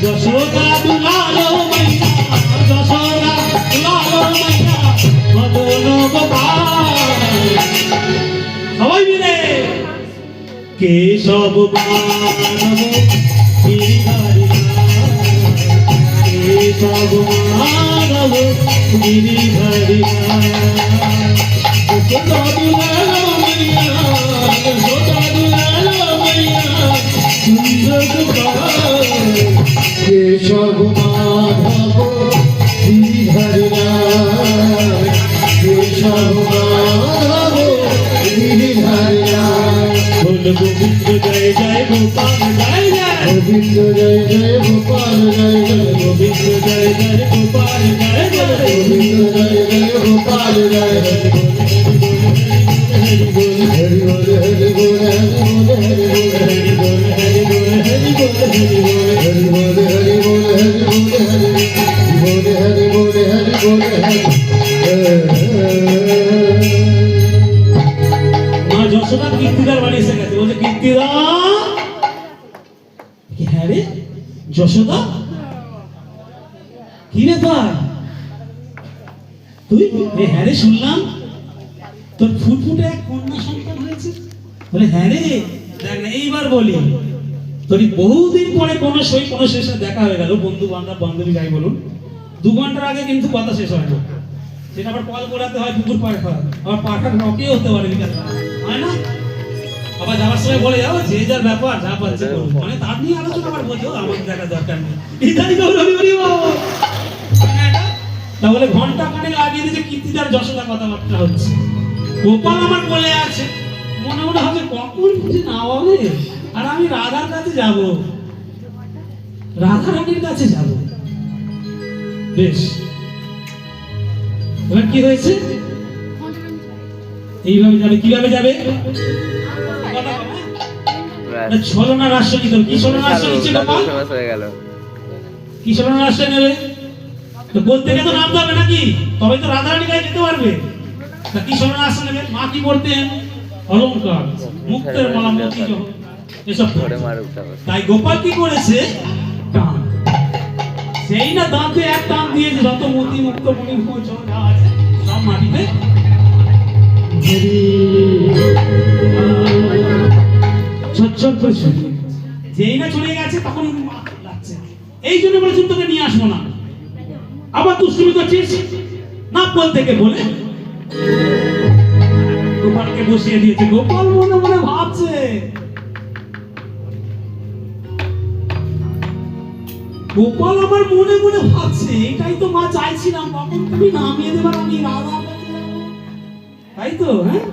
যশোদা দুলালো মাইয়া, যশোদা দুলালো মাইয়া, মদন গোপাল। সবাই মিলে কেশব মাধব গিরিধরিলাল, কেশব মাধব গিরিধরিলাল। যশোদা দুলালো মাইয়া, যশোদা দুলালো মাইয়া, সুন্দর গোপাল। কেশব মাধব গিরিধরিলাল, কেশব মাধব গিরিধরিলাল। বল গোবিন্দ জয় জয় গোপাল জয় জয়, গোবিন্দ জয় জয় গোপাল জয় জয়, গোবিন্দ জয় জয় গোপাল জয় জয়, গোবিন্দ জয় জয় গোপাল জয় জয়। হরি বল হরি বল হরি বল হরি বল হরি বল, হরি বল হরি বল হরি বল হরি বল। হরি বল হরি বল হরি বল হরি বল, হরি বল হরি বল মা যশোদা কীর্তিদার বাড়ি এসে গেছে। বলছে কীর্তিদা। হ্যাঁ রে যশোদা, কি ব্যাপার তুই? হ্যাঁ রে শুনলাম তোর ফুটফুটে এক কন্যা সন্তান হয়েছে। বলে হ্যাঁ রে, দেখ না এইবার বলি, তোর বহুদিন পরে কোনো শেষে দেখা হয়ে গেল, বন্ধু বান্ধব বান্ধবী যাই বলুন, 2 ঘন্টার আগে কিন্তু কথা শেষ হয় না। সেটা আবার কল করাতে হয়, পুকুর পাড়ে হয়, আবার পাটা নকে হতে পারে, বিকাল হয় না? আবার যাওয়ার সময় বলে যাও যে যার ব্যাপার যা পাচ্ছে করুন। মানে তার নিয়ে আলোচনা আবার বোঝো, আমাকে দেখা দরকার নেই। ইত্যাদি তাহলে ঘন্টা খানেক লাগিয়ে দিয়েছে কীর্তিদার যশোদা কথাবার্তা হচ্ছে। গোপাল আমার বলে আছে, মনে মনে হবে কখন বুঝে না হবে, আর আমি রাধার কাছে যাব, রাধারানীর কাছে যাব। বেশ, এবার কি হয়েছে? এইভাবে যাবে। কিভাবে যাবে? ছলনা রাষ্ট্র নিত। কি ছলনা রাষ্ট্র নিচ্ছে গোপাল? হয়ে গেল। কি ছলনা রাষ্ট্র নেবে? তো বলতে গেলে তো নামতে হবে নাকি? তবে তো রাধারানী গায়ে যেতে পারবে। তা কি ছলনা রাষ্ট্র নেবে? মা কি পড়তেন? অলংকার, মুক্তের মালা, মতি এসব ধরে পড়তেন। মারুক তারপর। তাই গোপাল কি করেছে? টান। সেই না দাঁতে এক টান দিয়েছে, যত মতি মুক্ত মণি যা আছে সব মাটিতে ছটছট করে ছড়িয়ে গেছে। যেই না চলে গেছে তখন লাগছে, এই জন্য বলেছেন তোকে নিয়ে আসবো না। আবার দুষ্টুমি করছিস না বল থেকে বলে গোপালকে বসিয়ে দিয়েছে। গোপাল মনে মনে ভাবছে, গোপাল আমার মনে মনে ভাবছে এটাই তো মা চাইছিলাম, কখন তুমি নামিয়ে দেবার আমি রাধা তাই তো। হ্যাঁ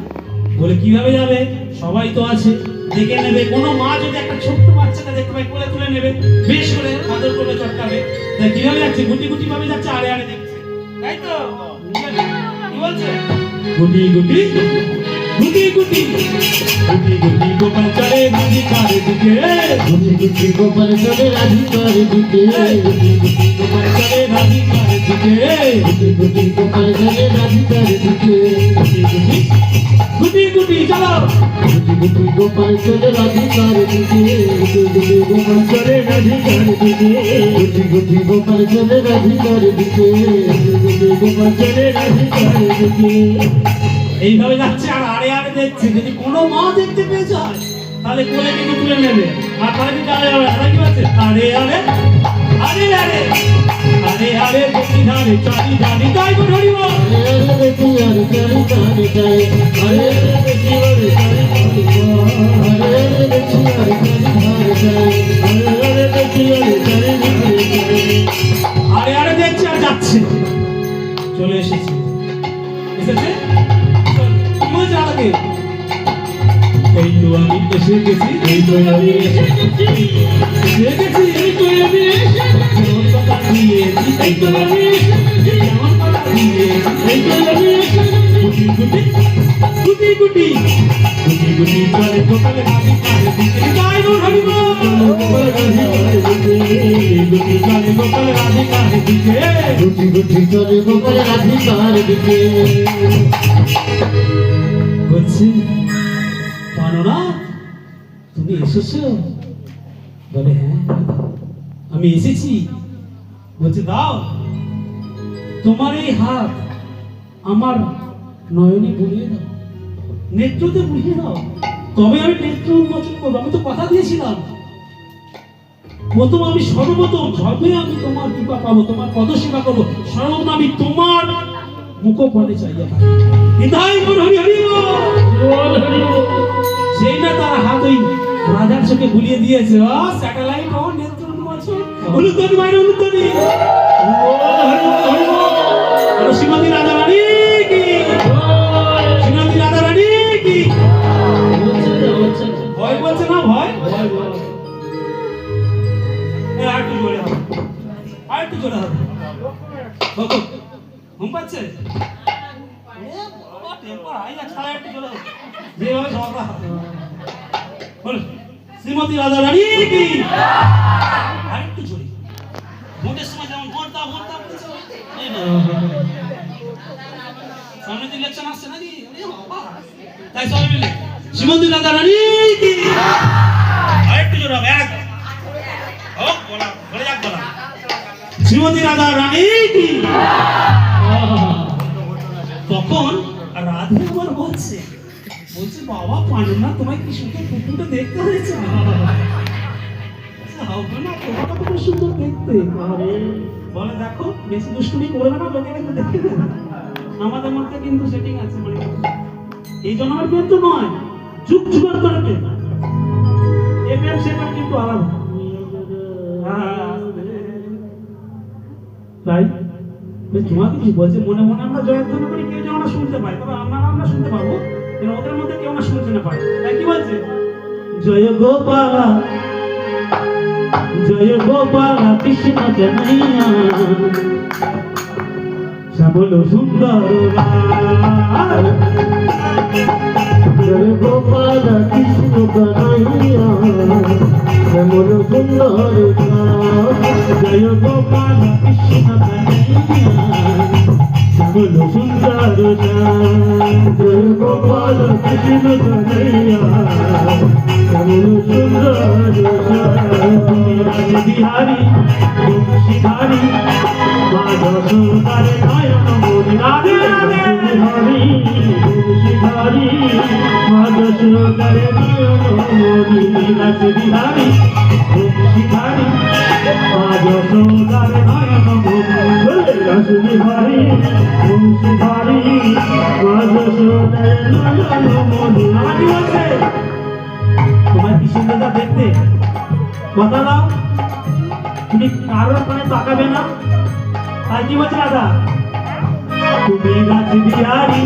বলে কিভাবে যাবে? সবাই তো আছে, দেখে নেবে। কোনো মা যদি একটা ছোট্ট বাচ্চাকে দেখতে পায় কোলে তুলে নেবে, বেশ করে আদর করবে, চটকাবে। তাই কিভাবে যাচ্ছে? গুটি গুটি ভাবে যাচ্ছে, আড়ে আড়ে দেখছে, তাই তো। কি বলছে? গুটি গুটি গুটি গুটি গুটি গুটি গোপাল চলে রাধিকার দিকে গুটি গুটি গোপাল চলে রাধিকার দিকে গুটি গুটি গোপাল চলে রাধিকার দিকে গুটি গুটি গোপাল চলে রাধিকার দিকে গুটি গুটি গুটি গুটি চলো গুটি গুটি গোপাল চলে রাধিকার দিকে গুটি গুটি গোপাল চলে রাধিকার দিকে গুটি গুটি গোপাল চলে রাধিকার দিকে গুটি গুটি গোপাল চলে রাধিকার দিকে এইভাবে যাচ্ছে আর আড়ে আড়ে দেখছে যদি কোনো মা দেখতে পেয়ে যায় তাহলে কোলে কিন্তু তুলে নেবে আর তাহলে কিন্তু আড়ে আড়ে আড়ে কি আছে আড়ে আড়ে আড়ে আড়ে আড়ে আড়ে দেখি ধারে চারি জানি তাই গো ধরিব আরে দেখি আর চারি কানে যায় আরে দেখি আর চারি কানে যায় আরে দেখি আর চারি ধারে যায় আরে দেখি আর চারি ধারে যায় আড়ে আড়ে দেখছে আর যাচ্ছে চলে এসেছে এসেছে কি মজা লাগে এই তো আমি এসে গেছি এই তো আমি এসে গেছি এই তো আমি এসে কেমন কথা দিয়েছি এই তো আমি এসে কেমন কথা দিয়েছি এই তো আমি এসে গুটি গুটি গুটি গুটি গুটি গুটি চলে গোপালে হাতে কারে দিতে যাই গো হরিব গুটি চলে গোপালে হাতে কারে দিতে গুটি গুটি চলে গোপাল রাধিকার দিকে বলছি পানোনা তুমি এসেছো বলে হ্যাঁ আমি এসেছি বলছে দাও তোমার এই হাত আমার নয়নে বুলিয়ে দাও নেত্রতে বুলিয়ে দাও তবে আমি নেত্র উন্মোচন করবো আমি তো কথা দিয়েছিলাম প্রথম আমি সর্বপ্রথম যবে আমি তোমার কৃপা পাবো তোমার পদ সেবা করবো সর্বপ্রথম আমি তোমার মুখপদে চাইয়া থাকি নিতাই গৌর হরি হরি বল হরি বল। সেই না তার হাত ওই রাজার চোখে বুলিয়ে দিয়েছে স্যাটেলাইট ও নেত্র উন্মোচন উলুতনি মায়ের উলুতনি শ্রীমতী রাজা রানী কি শ্রীমতী রাজা রানী কি ভয় বলছে না ভয় আর একটু জোরে হবে আর একটু জোরে হবে ঘুম পাচ্ছে শ্রীমতী রাজা রানী কি আর একটু জোরে ভোটের সময় যেমন ভোট দাও সামনে তো ইলেকশন আসছে নাকি তাই সবাই মিলে শ্রীমতী রাজা রানী কি আর একটু জোরে হবে এক হোক বলা ধরে যাক বলা শ্রীমতী রাজা রানী কি তখন রাধে আমার বলছে বাবা পান্ডা তোমায় কি সুন্দর পুকুরটা দেখতে হয়েছে হবে না তোমাটা খুব সুন্দর দেখতে বলে দেখো বেশি দুষ্টুমি করবে না লোকে কিন্তু দেখে না আমাদের মধ্যে কিন্তু সেটিং আছে মানে এই জন্য আমার কিন্তু নয় যুগ যুগের ধরে প্রেম এই প্রেম সে প্রেম কিন্তু আলাদা তাই তোমাকে কি বলছে মনে মনে আমরা জয়ধ্বনি করি কেউ যেন না শুনতে পাই তবে আমরা শুনতে পাবো যেন ওদের মধ্যে কেউ না শুনতে না পায় তাই কি বলছে জয় গোপাল কৃষ্ণ জানাইয়া শ্যামল সুন্দর জয় গোপাল কৃষ্ণ কানাইয়া শ্যামল সুন্দর জয় গোপাল কৃষ্ণ জানাইয়া শ্যামল সুন্দর জয় গোপাল কৃষ্ণ কানাইয়া শ্যামল সুন্দর বিহারী শিখারি মা যশোদার নয়ন মনি রাধে রাধে বিহারী শিখারি মা যশোদার নয়ন মনি রাজ বিহারী শিখারি মা যশোদার নয়ন মনি রাস বিহারী শিখারি মা যশোদার নয়ন মনি আমাকে বলছে তোমার কি সুন্দর দেখতে কথা দাও তুমি কারোর কানে তাকাবে না তাই কি বলছে দাদা তুমি রাজ বিহারী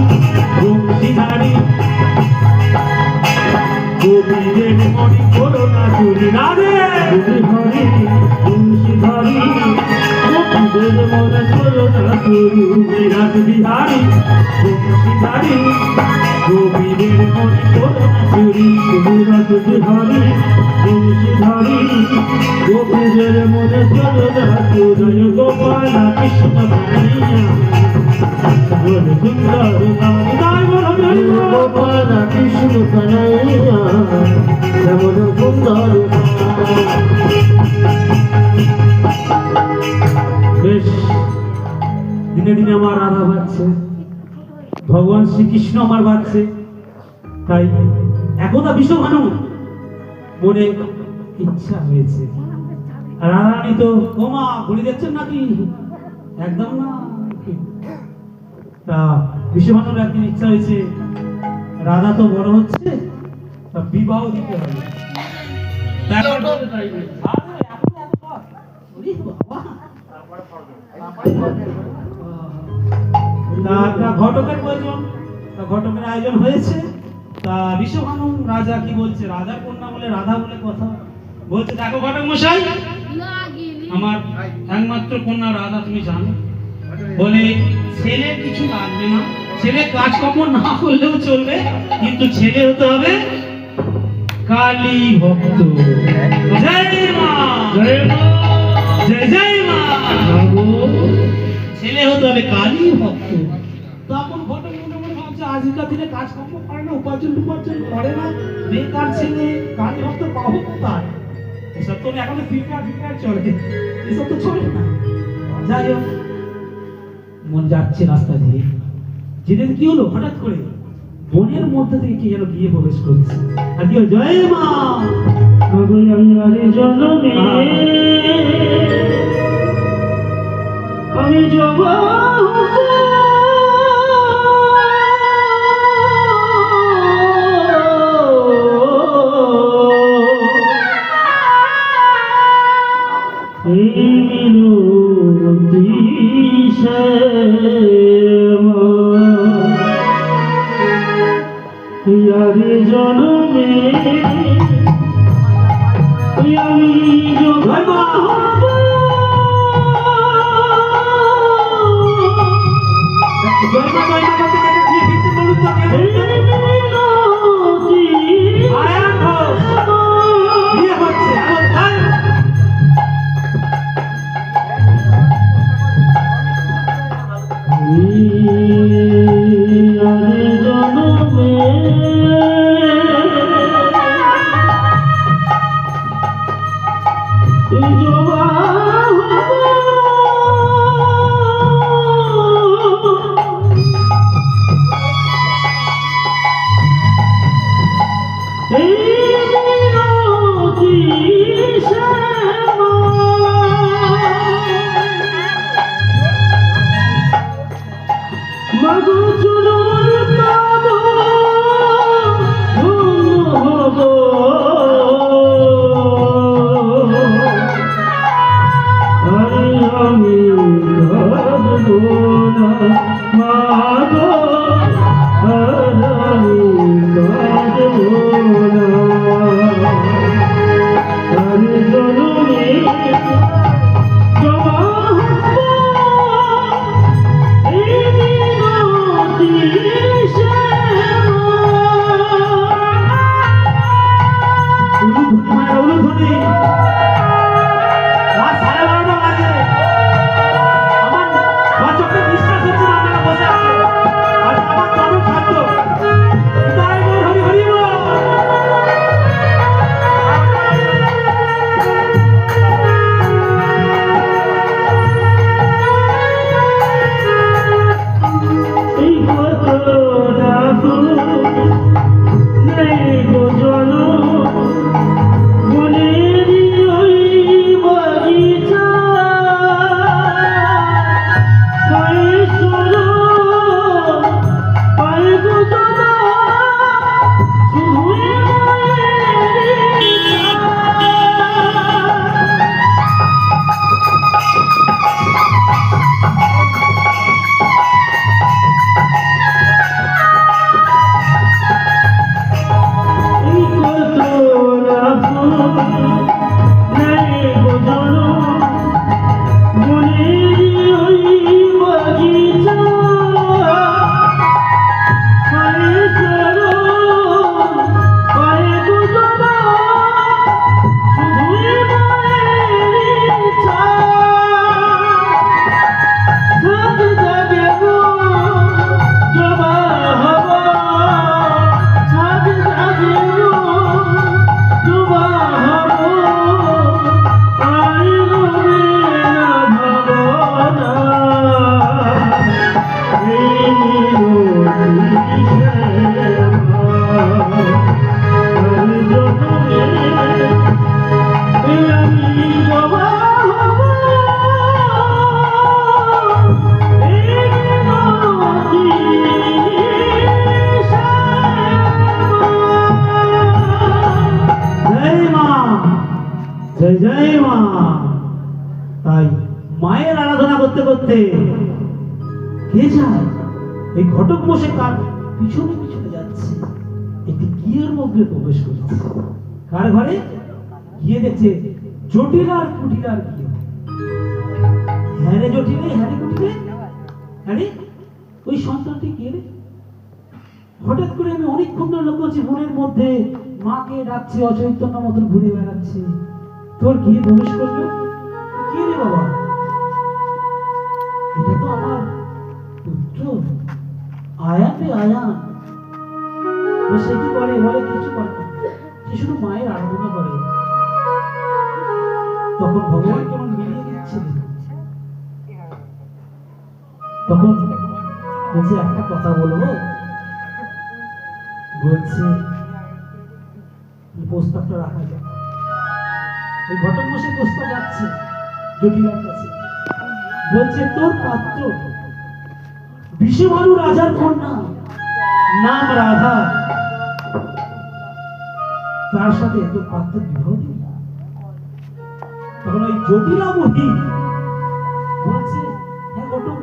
শিখারি গোবিন্দের মনি করো না চুরি রাধে বিহারী শিখারি তোদের মনে চলো না শুরু রাজ বিহারী বংশীধারী গোপীদের মনে করো না চুরি বিরাট বিহারী বংশীধারী গোপীদের মনে চলো না জয় গোপাল কৃষ্ণ কানাইয়া বল সুন্দর নাম বল হরি বল। গোপাল কৃষ্ণ কানাইয়া যেমন সুন্দর বেশ দিনে দিনে আমার রাধা বাড়ছে, ভগবান শ্রীকৃষ্ণ আমার বাড়ছে, তাই একদা বিশ্বভানু মনে ইচ্ছা হয়েছে। আর রাধারানী তো ওমা ঘুরে যাচ্ছেন নাকি? একদম না। তা বিশ্বভানুর একদিন ইচ্ছা হয়েছে, রাধা তো বড় হচ্ছে, তা বিবাহ দিতে হবে। তা ঘটকের প্রয়োজন, তা ঘটকের আয়োজন হয়েছে। তা বিশ্বভানু রাজা কি বলছে, রাজার কন্যা বলে রাধা বলে কথা বলছে, দেখো ঘটক মশাই, আমার একমাত্র কন্যা রাধা তুমি জানো, বলে ছেলে কিছু লাগবে না, ছেলে কাজকর্ম না করলেও চলবে, কিন্তু ছেলে হতে হবে কালী ভক্ত। জয় মা, জয় মা জয় জয় মা। বাবু ছেলে হতে হবে কালী ভক্ত। তখন ঘটক মনে মনে ভাবছে, আজকাল দিনে কাজকর্ম করে না, উপার্জন করে না, বেকার ছেলে কালী ভক্ত পাবো কোথায়? এসব তো এখন ফিল্টার চলে, এসব তো চলে না। যাই হোক, মন যাচ্ছে রাস্তা দিয়ে, যেদিন কি হলো, হঠাৎ করে বনের মধ্যে থেকে কি যেন গিয়ে প্রবেশ করছে, আর কি হলো, জয় মা। বাবু আমি জন্মে আমি জবা জন্মে আমি জবা জয় মা জয় মা বলতে গেলে দিয়ে ফিরছে, বলুন তো কে বলতো? আয়ান ঘোষ বিয়ে হচ্ছে, আমার ভাই। Bye. করতে কে যায়? এই ঘটক বসে কার পিছনে পিছনে যাচ্ছে, একটি গিয়ের মধ্যে প্রবেশ করেছে। কার ঘরে? গিয়ে দেখছে জটিল আর কুটিল আর গিয়ে। হ্যাঁ রে জটিলে, হ্যাঁ রে কুটিলে, হ্যাঁ রে ওই সন্তানটি কে রে? হঠাৎ করে আমি অনেকক্ষণ ধরে লক্ষ্য করছি মনের মধ্যে মাকে ডাকছে, অচৈতন্য মতন ঘুরে বেড়াচ্ছে। তোর গিয়ে প্রবেশ করলো, কে রে বাবা? এটা তো আমার পুত্র আয়ান রে, আয়ান। সে কি করে? বলে কিছু করে না, সে শুধু মায়ের আরাধনা করে। তখন ভগবান কেমন মিলিয়ে দিচ্ছে, তখন বলছে একটা কথা বলবো। বলছে প্রস্তাবটা রাখা যায়। ওই ঘটক বসে প্রস্তাব রাখছে জটিলার কাছে। বলছে তোর পাত্র বিশ্বভানু রাজার কন্যা, নাম রাধা, তার সাথে তোর পাত্র বিবাহ দিবি। তখন ওই জটিলা বুড়ি বলছে হ্যাঁ ঘটক,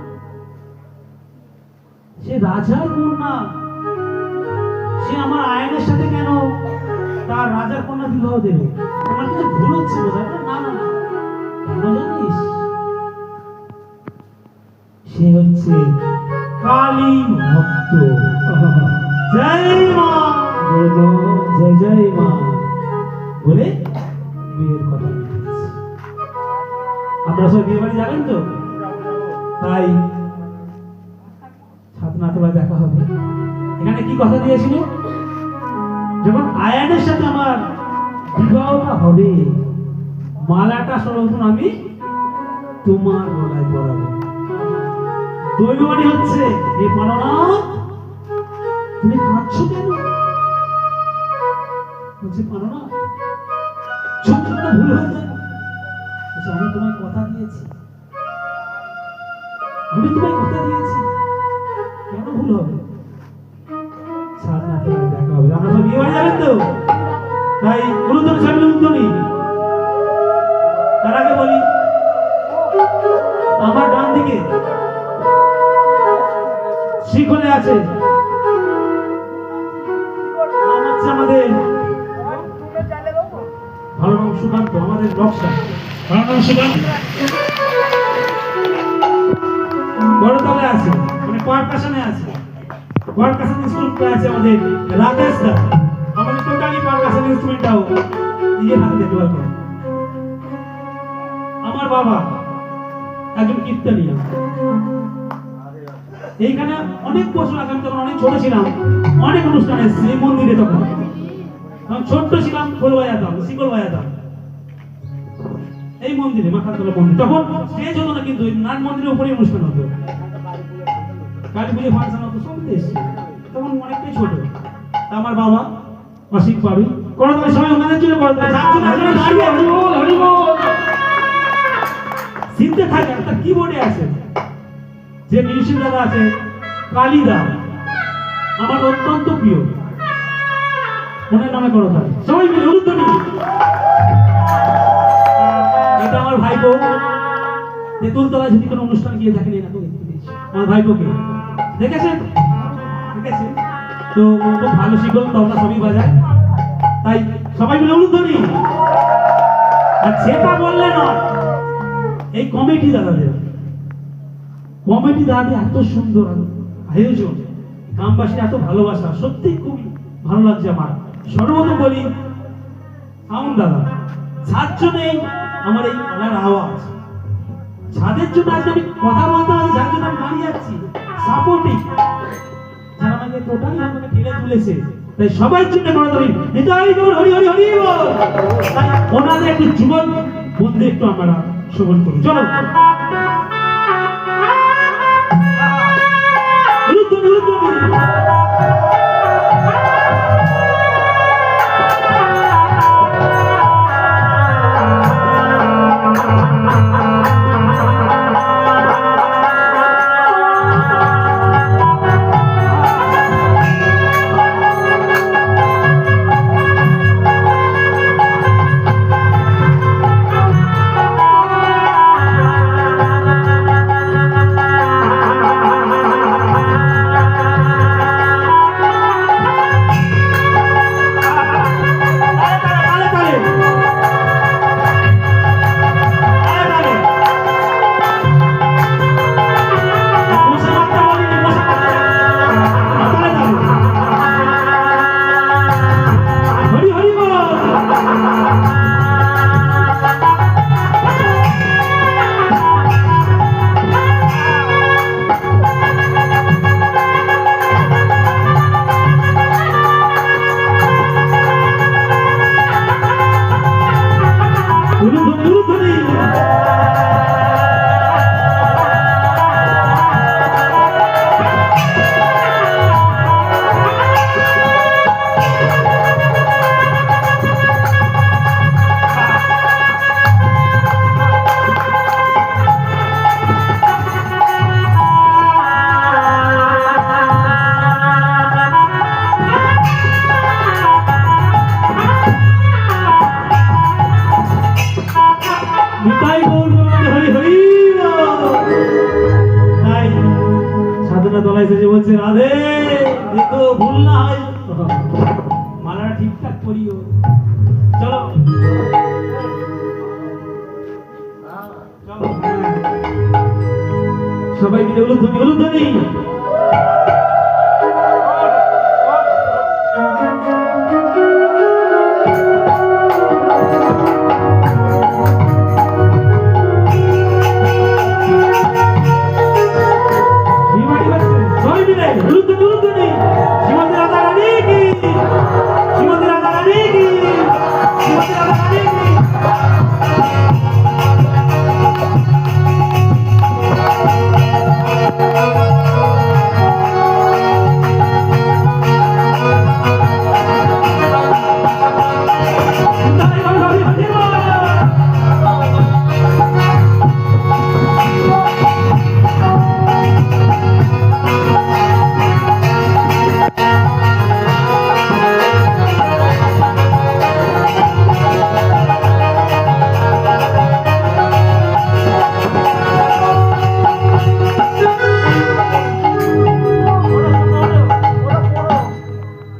সে রাজার কন্যা, সে আমার আয়নের সাথে কেন তার রাজার কন্যা বিবাহ দেবে? আমার কিছু ভুল হচ্ছে বোঝা। না না না, কেন জানিস? সে হচ্ছে কালী ভক্ত। জয় মা, জয় জয় মা বলে বিয়ের কথা বলছে। আপনারা সব বিয়ে বাড়ি যাবেন তো? তাই ছাত্রনাথরা দেখা হবে। এখানে কি কথা দিয়েছিল? যখন আয়ানের সাথে আমার বিবাহটা হবে, মালাটা সর্বপ্রথম আমি তোমার গলায় পরাবো। দৈববাণী হচ্ছে, হে প্রাণনাথ তুমি কাঁদছো কেন? বলছে প্রাণনাথ ছোট্ট একটা ভুল হয়ে যায়। বলছে আমি তোমায় কথা দিয়েছি, আমি তোমায় কথা দিয়েছি, কেন ভুল হবে? দেখা হবে। আমরা সব বিয়ে বাড়ি যাবেন তো? তাই গুরুত্বনি সামনে উত্তনি। তার আগে বলি, আমার ডান দিকে শিখলে আছে নাম হচ্ছে আমাদের ভালো নাম সুকান্ত, আমাদের নকশা ভালো নাম সুকান্ত। বড়তলায় আছে, মানে পারকাশনে আছে, পারকাশন ইনস্ট্রুমেন্ট আছে আমাদের রাকেশ দা। আমাদের টোটালি পারকাশন ইনস্ট্রুমেন্টটাও নিজের হাতে দেখভাল করে। আমার বাবা একজন কীর্তনিয়া। এইখানে অনেক বছর আগে, আমি তখন অনেক ছোট ছিলাম, অনেক অনুষ্ঠান এসেছে এই মন্দিরে। তখন আমি ছোট্ট ছিলাম, খোল বাজাতাম, শিকল বাজাতাম এই মন্দিরে, মাখাতলা মন্দির। তখন স্টেজ হতো না, কিন্তু নাট মন্দিরের উপরে অনুষ্ঠান হতো, কালী পুজো ফাংশন হতো, সব এসেছে। তখন অনেকটাই ছোট। আমার বাবা অসিক পাবি করতালি, সবাই ওনাদের জন্য করতালি, চিনতে থাকে। একটা কিবোর্ডে আছে যে মিউজিক দাদা আছে কালীদা, আমার অত্যন্ত প্রিয়, ওনার নামে করতালি সবাই মিলে উলুধ্বনি। এটা আমার ভাইপো, তেঁতুলতলায় যদি কোনো অনুষ্ঠান গিয়ে থাকেন না তো দেখতে পেয়েছি আমার ভাইপোকে, দেখেছেন? দেখেছেন তো? খুব ভালো শিখল, তবলা সবই বাজায়, তাই সবাই মিলে উলুধ্বনি। আর সেটা বললে নয়, এই কমিটি দাদাদের, কমিটি দাদাদের এত সুন্দর আয়োজন, গ্রামবাসীর এত ভালোবাসা, সত্যি খুবই ভালো লাগছে আমার। সর্বপ্রথম বলি সাউন্ড দাদা, ছাদ নেই আমার এই গলার আওয়াজ, ছাদের জন্য আজকে আমি কথা বলতে পারছি, যার জন্য আমি দাঁড়িয়ে যাচ্ছি, সাপোর্টিং, যারা আমাকে টোটালি আমাকে ঠেলে তুলেছে, তাই সবার জন্য বড় দাবি নিতাই গৌর হরি হরি হরি বল। তাই ওনাদের একটু জীবন বন্ধু একটু আমরা শ্রবণ করুন, চলো। রাধারানা তলায় এসেছে বলছে রাধে দেখো ভুল না হয় মালাটা ঠিকঠাক করিও চলো চলো সবাই মিলে উলুধ্বনি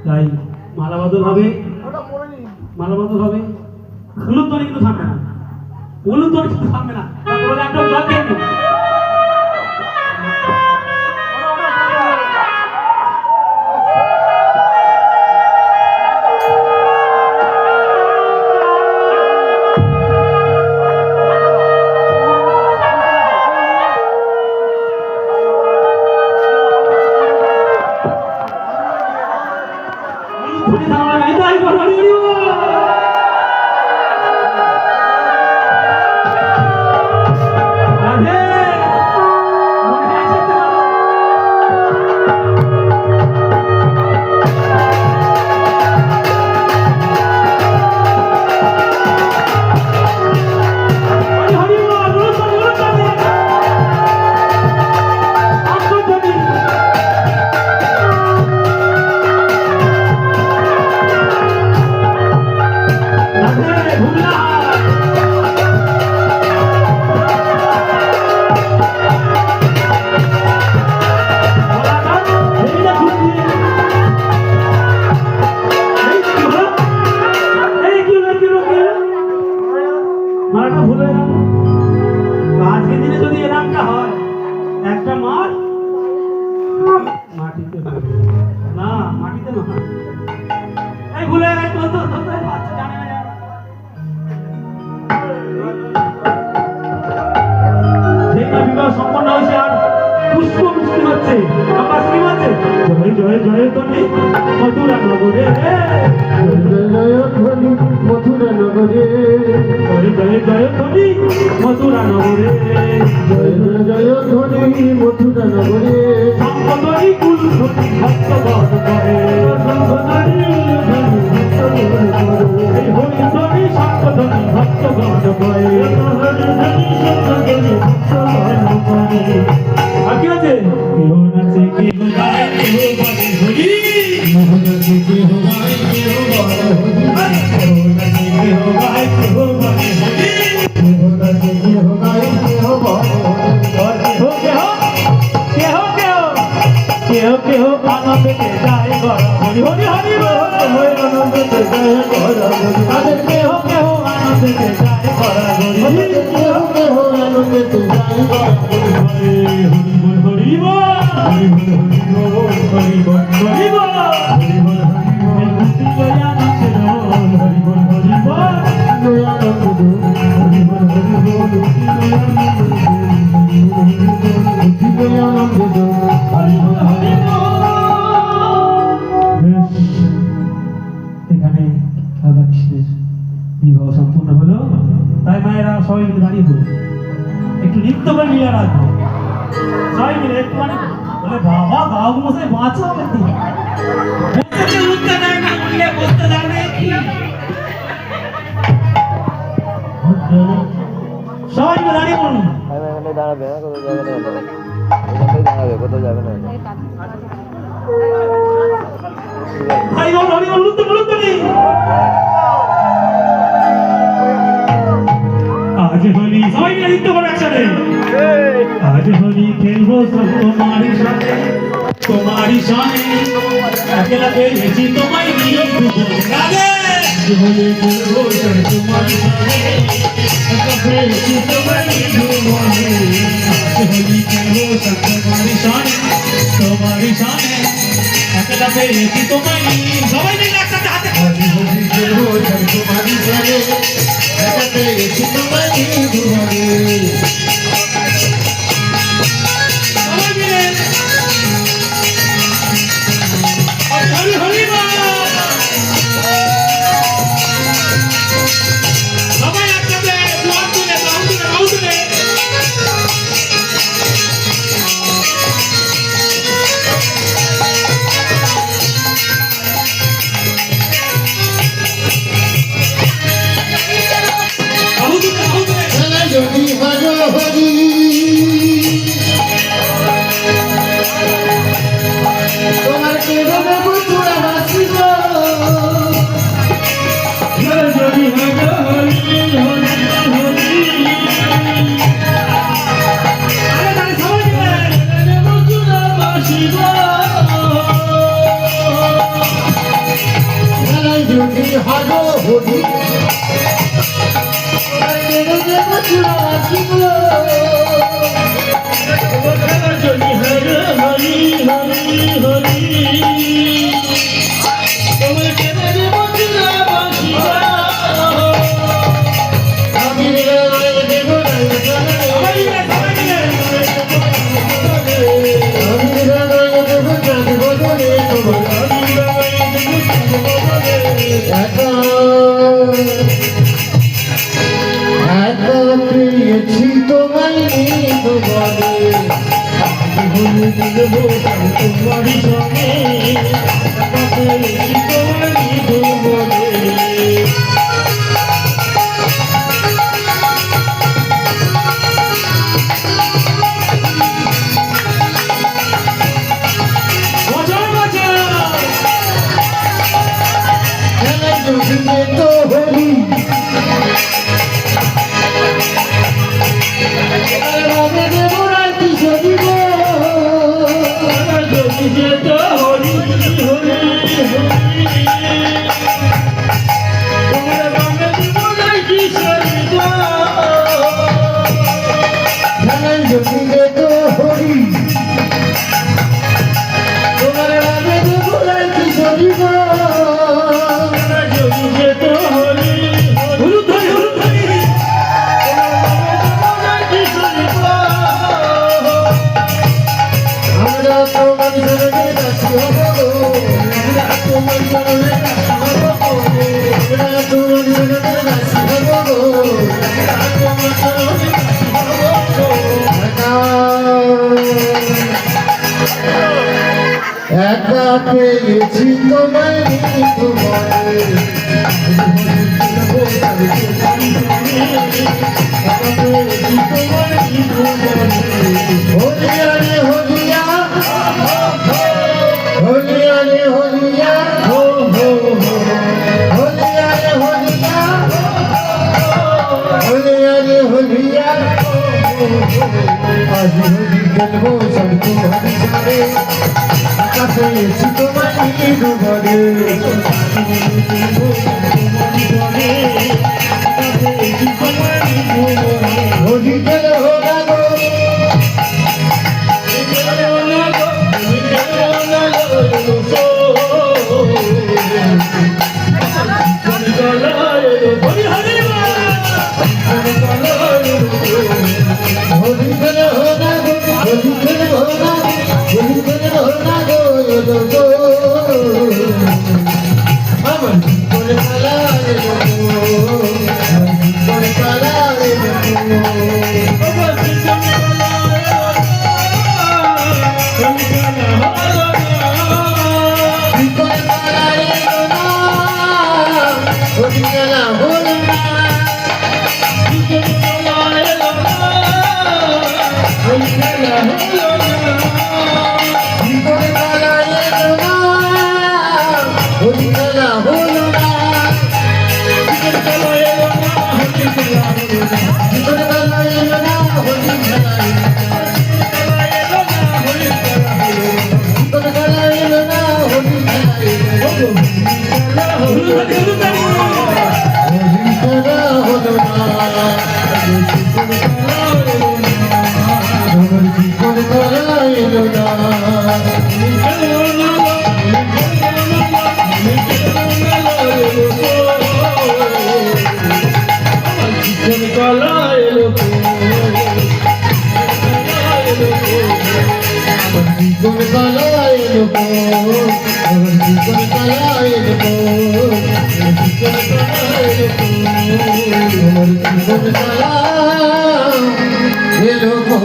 তাই মালা বদল হবে উলুধ্বনি কিন্তু থামবে না উলুধ্বনি কিন্তু থামবে না তারপরে একটা জল দিয়ে দেবো আজকের দিনে যদি এরকমটা হয় একটা মার মাটিতে না মাটিতে না এই ভুলে গেছে তো বাচ্চা জানে না যেটা বিবাহ সম্পন্ন হয়েছে আর পুষ্প বৃষ্টি হচ্ছে আকাশ কি হচ্ছে জয় জয় জয় তনি মথুরা নগরে মথুরা নগরে জয় জয় জয় তনি মথুরা নগরে জয় ধ্বনি মথুরা নগরে সম্পদরি কুল ভক্তগণ করে হরিধ্বনি সম্পদরি ভক্তগণ করে আর কি আছে কেউ নাচে কেউ গায় কেউ বলে হরি মোহনাচে কেহ গায় কেহ বলে কেউ নাচে কেউ গায় কেউ বলে হরি মোহনাচে কেহ গায় কেহ বলে কেউ কেউ আনন্দে যায় গড়া হরি হরি হরি হরি আনন্দে জয় গড়া হরি তাদের কেউ কেউ আনন্দে যায় গড়া হরি কেহ কেহ আনন্দে জয় গড়া হরি হরি বল হরি বল হরি বল হরি বল হরি বল হরি বল হরি বল জয় আনন্দ হরি বল হরি বল জয় আনন্দ হরি বল হরি এখানে রাধা কৃষ্ণের বিবাহ সম্পূর্ণ হলো তাই মায়েরা সবাই মিলে দাঁড়িয়ে পড়ে একটু নৃত্য করে মিলে রাখবো সবাই মিলে একটু মানে বলে বাবা গাও মশাই বাঁচাও বসতে উঠতে দেয় না উঠলে বসতে দেয় না সবাই মিলে দাঁড়িয়ে পড়ুন এখানে দাঁড়াবে না কোথাও যাবে না এখানটাই দাঁড়াবে কোথাও যাবে না ভাই বল হরি বল উঠতে বলুন তুমি আজ হোলি সবাই মিলে নৃত্য করে একসাথে আজ হোলি খেলবো সব তোমার সাথে শানে একলা পেয়েছি তোমায় নিয়ে রাধে হলে খেলবো সরে তোমার সামনে একা পেয়েছি তোমায় জীবনে হলি খেলবো সরে তোমার শানে তোমারই শানে একলা পেয়েছি তোমায় নিয়ে সবাই মিলে একসাথে হাতে হলি খেলবো সরে তোমার সামনে একা পেয়েছি তোমায় জীবনে সবাই মিলে হরি হরি বল সবাই একসাথে দুয়ার তুলে বাহু তুলে বাহু তুলে বাহু তুলে বাহু তুলে খেলা যদি ভালো হরি তোমার কেরমে বুঝুরা বাসিব খেলা যদি ভালো হরি হরি হরি আরে তাহলে সবাই মিলে কেরমে বুঝুরা বাসিব খেলা যদি ভালো হরি তোমার কেরমে বুঝুরা বাসিব খেলা যদি হরি হরি হরি হরি তোমার কেরমে বুঝুরা বাসিব আমি রে দেব সবাই মিলে সবাই মিলে আমি রে দেব জানি বদলে তোমার আমি রে দেব বদলে একা পেয়েছি তোমায় বলে ভুলে দেব তোমারই সঙ্গে একা পেয়েছি তোমায় বলে বছর বছর খেলা জমিয়ে তো হলি রামে দেব রাতি সদিব খেলা জমিয়ে তো হলি হলি হলি তোমার রামে দেব রাতি সদিব খেলা জমিয়ে তো হলি তোমার রামে দেব রাতি সদিব জমিয়ে তো হলি হলুদ ধরি হলুদ ধরি আমরা তোমার জন্য দাসী হব আমরা তোমার জন্য দাসী হব আমরা তোমার জন্য দাসী হব আমরা তোমার জন্য দাসী হব একা পেয়েছি তোমায় তোমায় হলিয়া রে হলিয়া হলিয়া রে হলিয়া হো হো হলিয়া রে হলিয়া হলিয়া রে হলিয়া আজ হলি খেলবো সব তোমার সাথে আকাশে এসে তোমার ডুবরে হলি খেলে হোগা গো হরি হরি হোলি খেলে হোগা গো হোলি খেলে হোগা হোলি খেলে হোগা গো আমার করে পালা রে করে পালা রে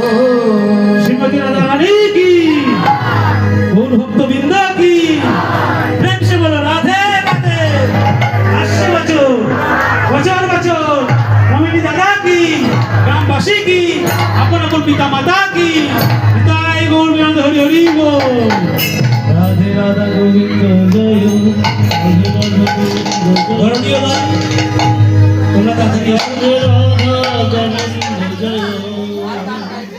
श्रीमती राधा रानी की गौर भक्त बिंदा की प्रेम से बोलो राधे राधे आशे बचो बचर बचर कमिटी दादा की ग्रामवासी की अपन अपन पिता माता की पिताई गौर बिंद हरि हरि बोल राधे राधा गोविंद जय ধরনীয় নয় তোমরা তাড়াতাড়ি আসো। রাধা গোবিন্দ জয়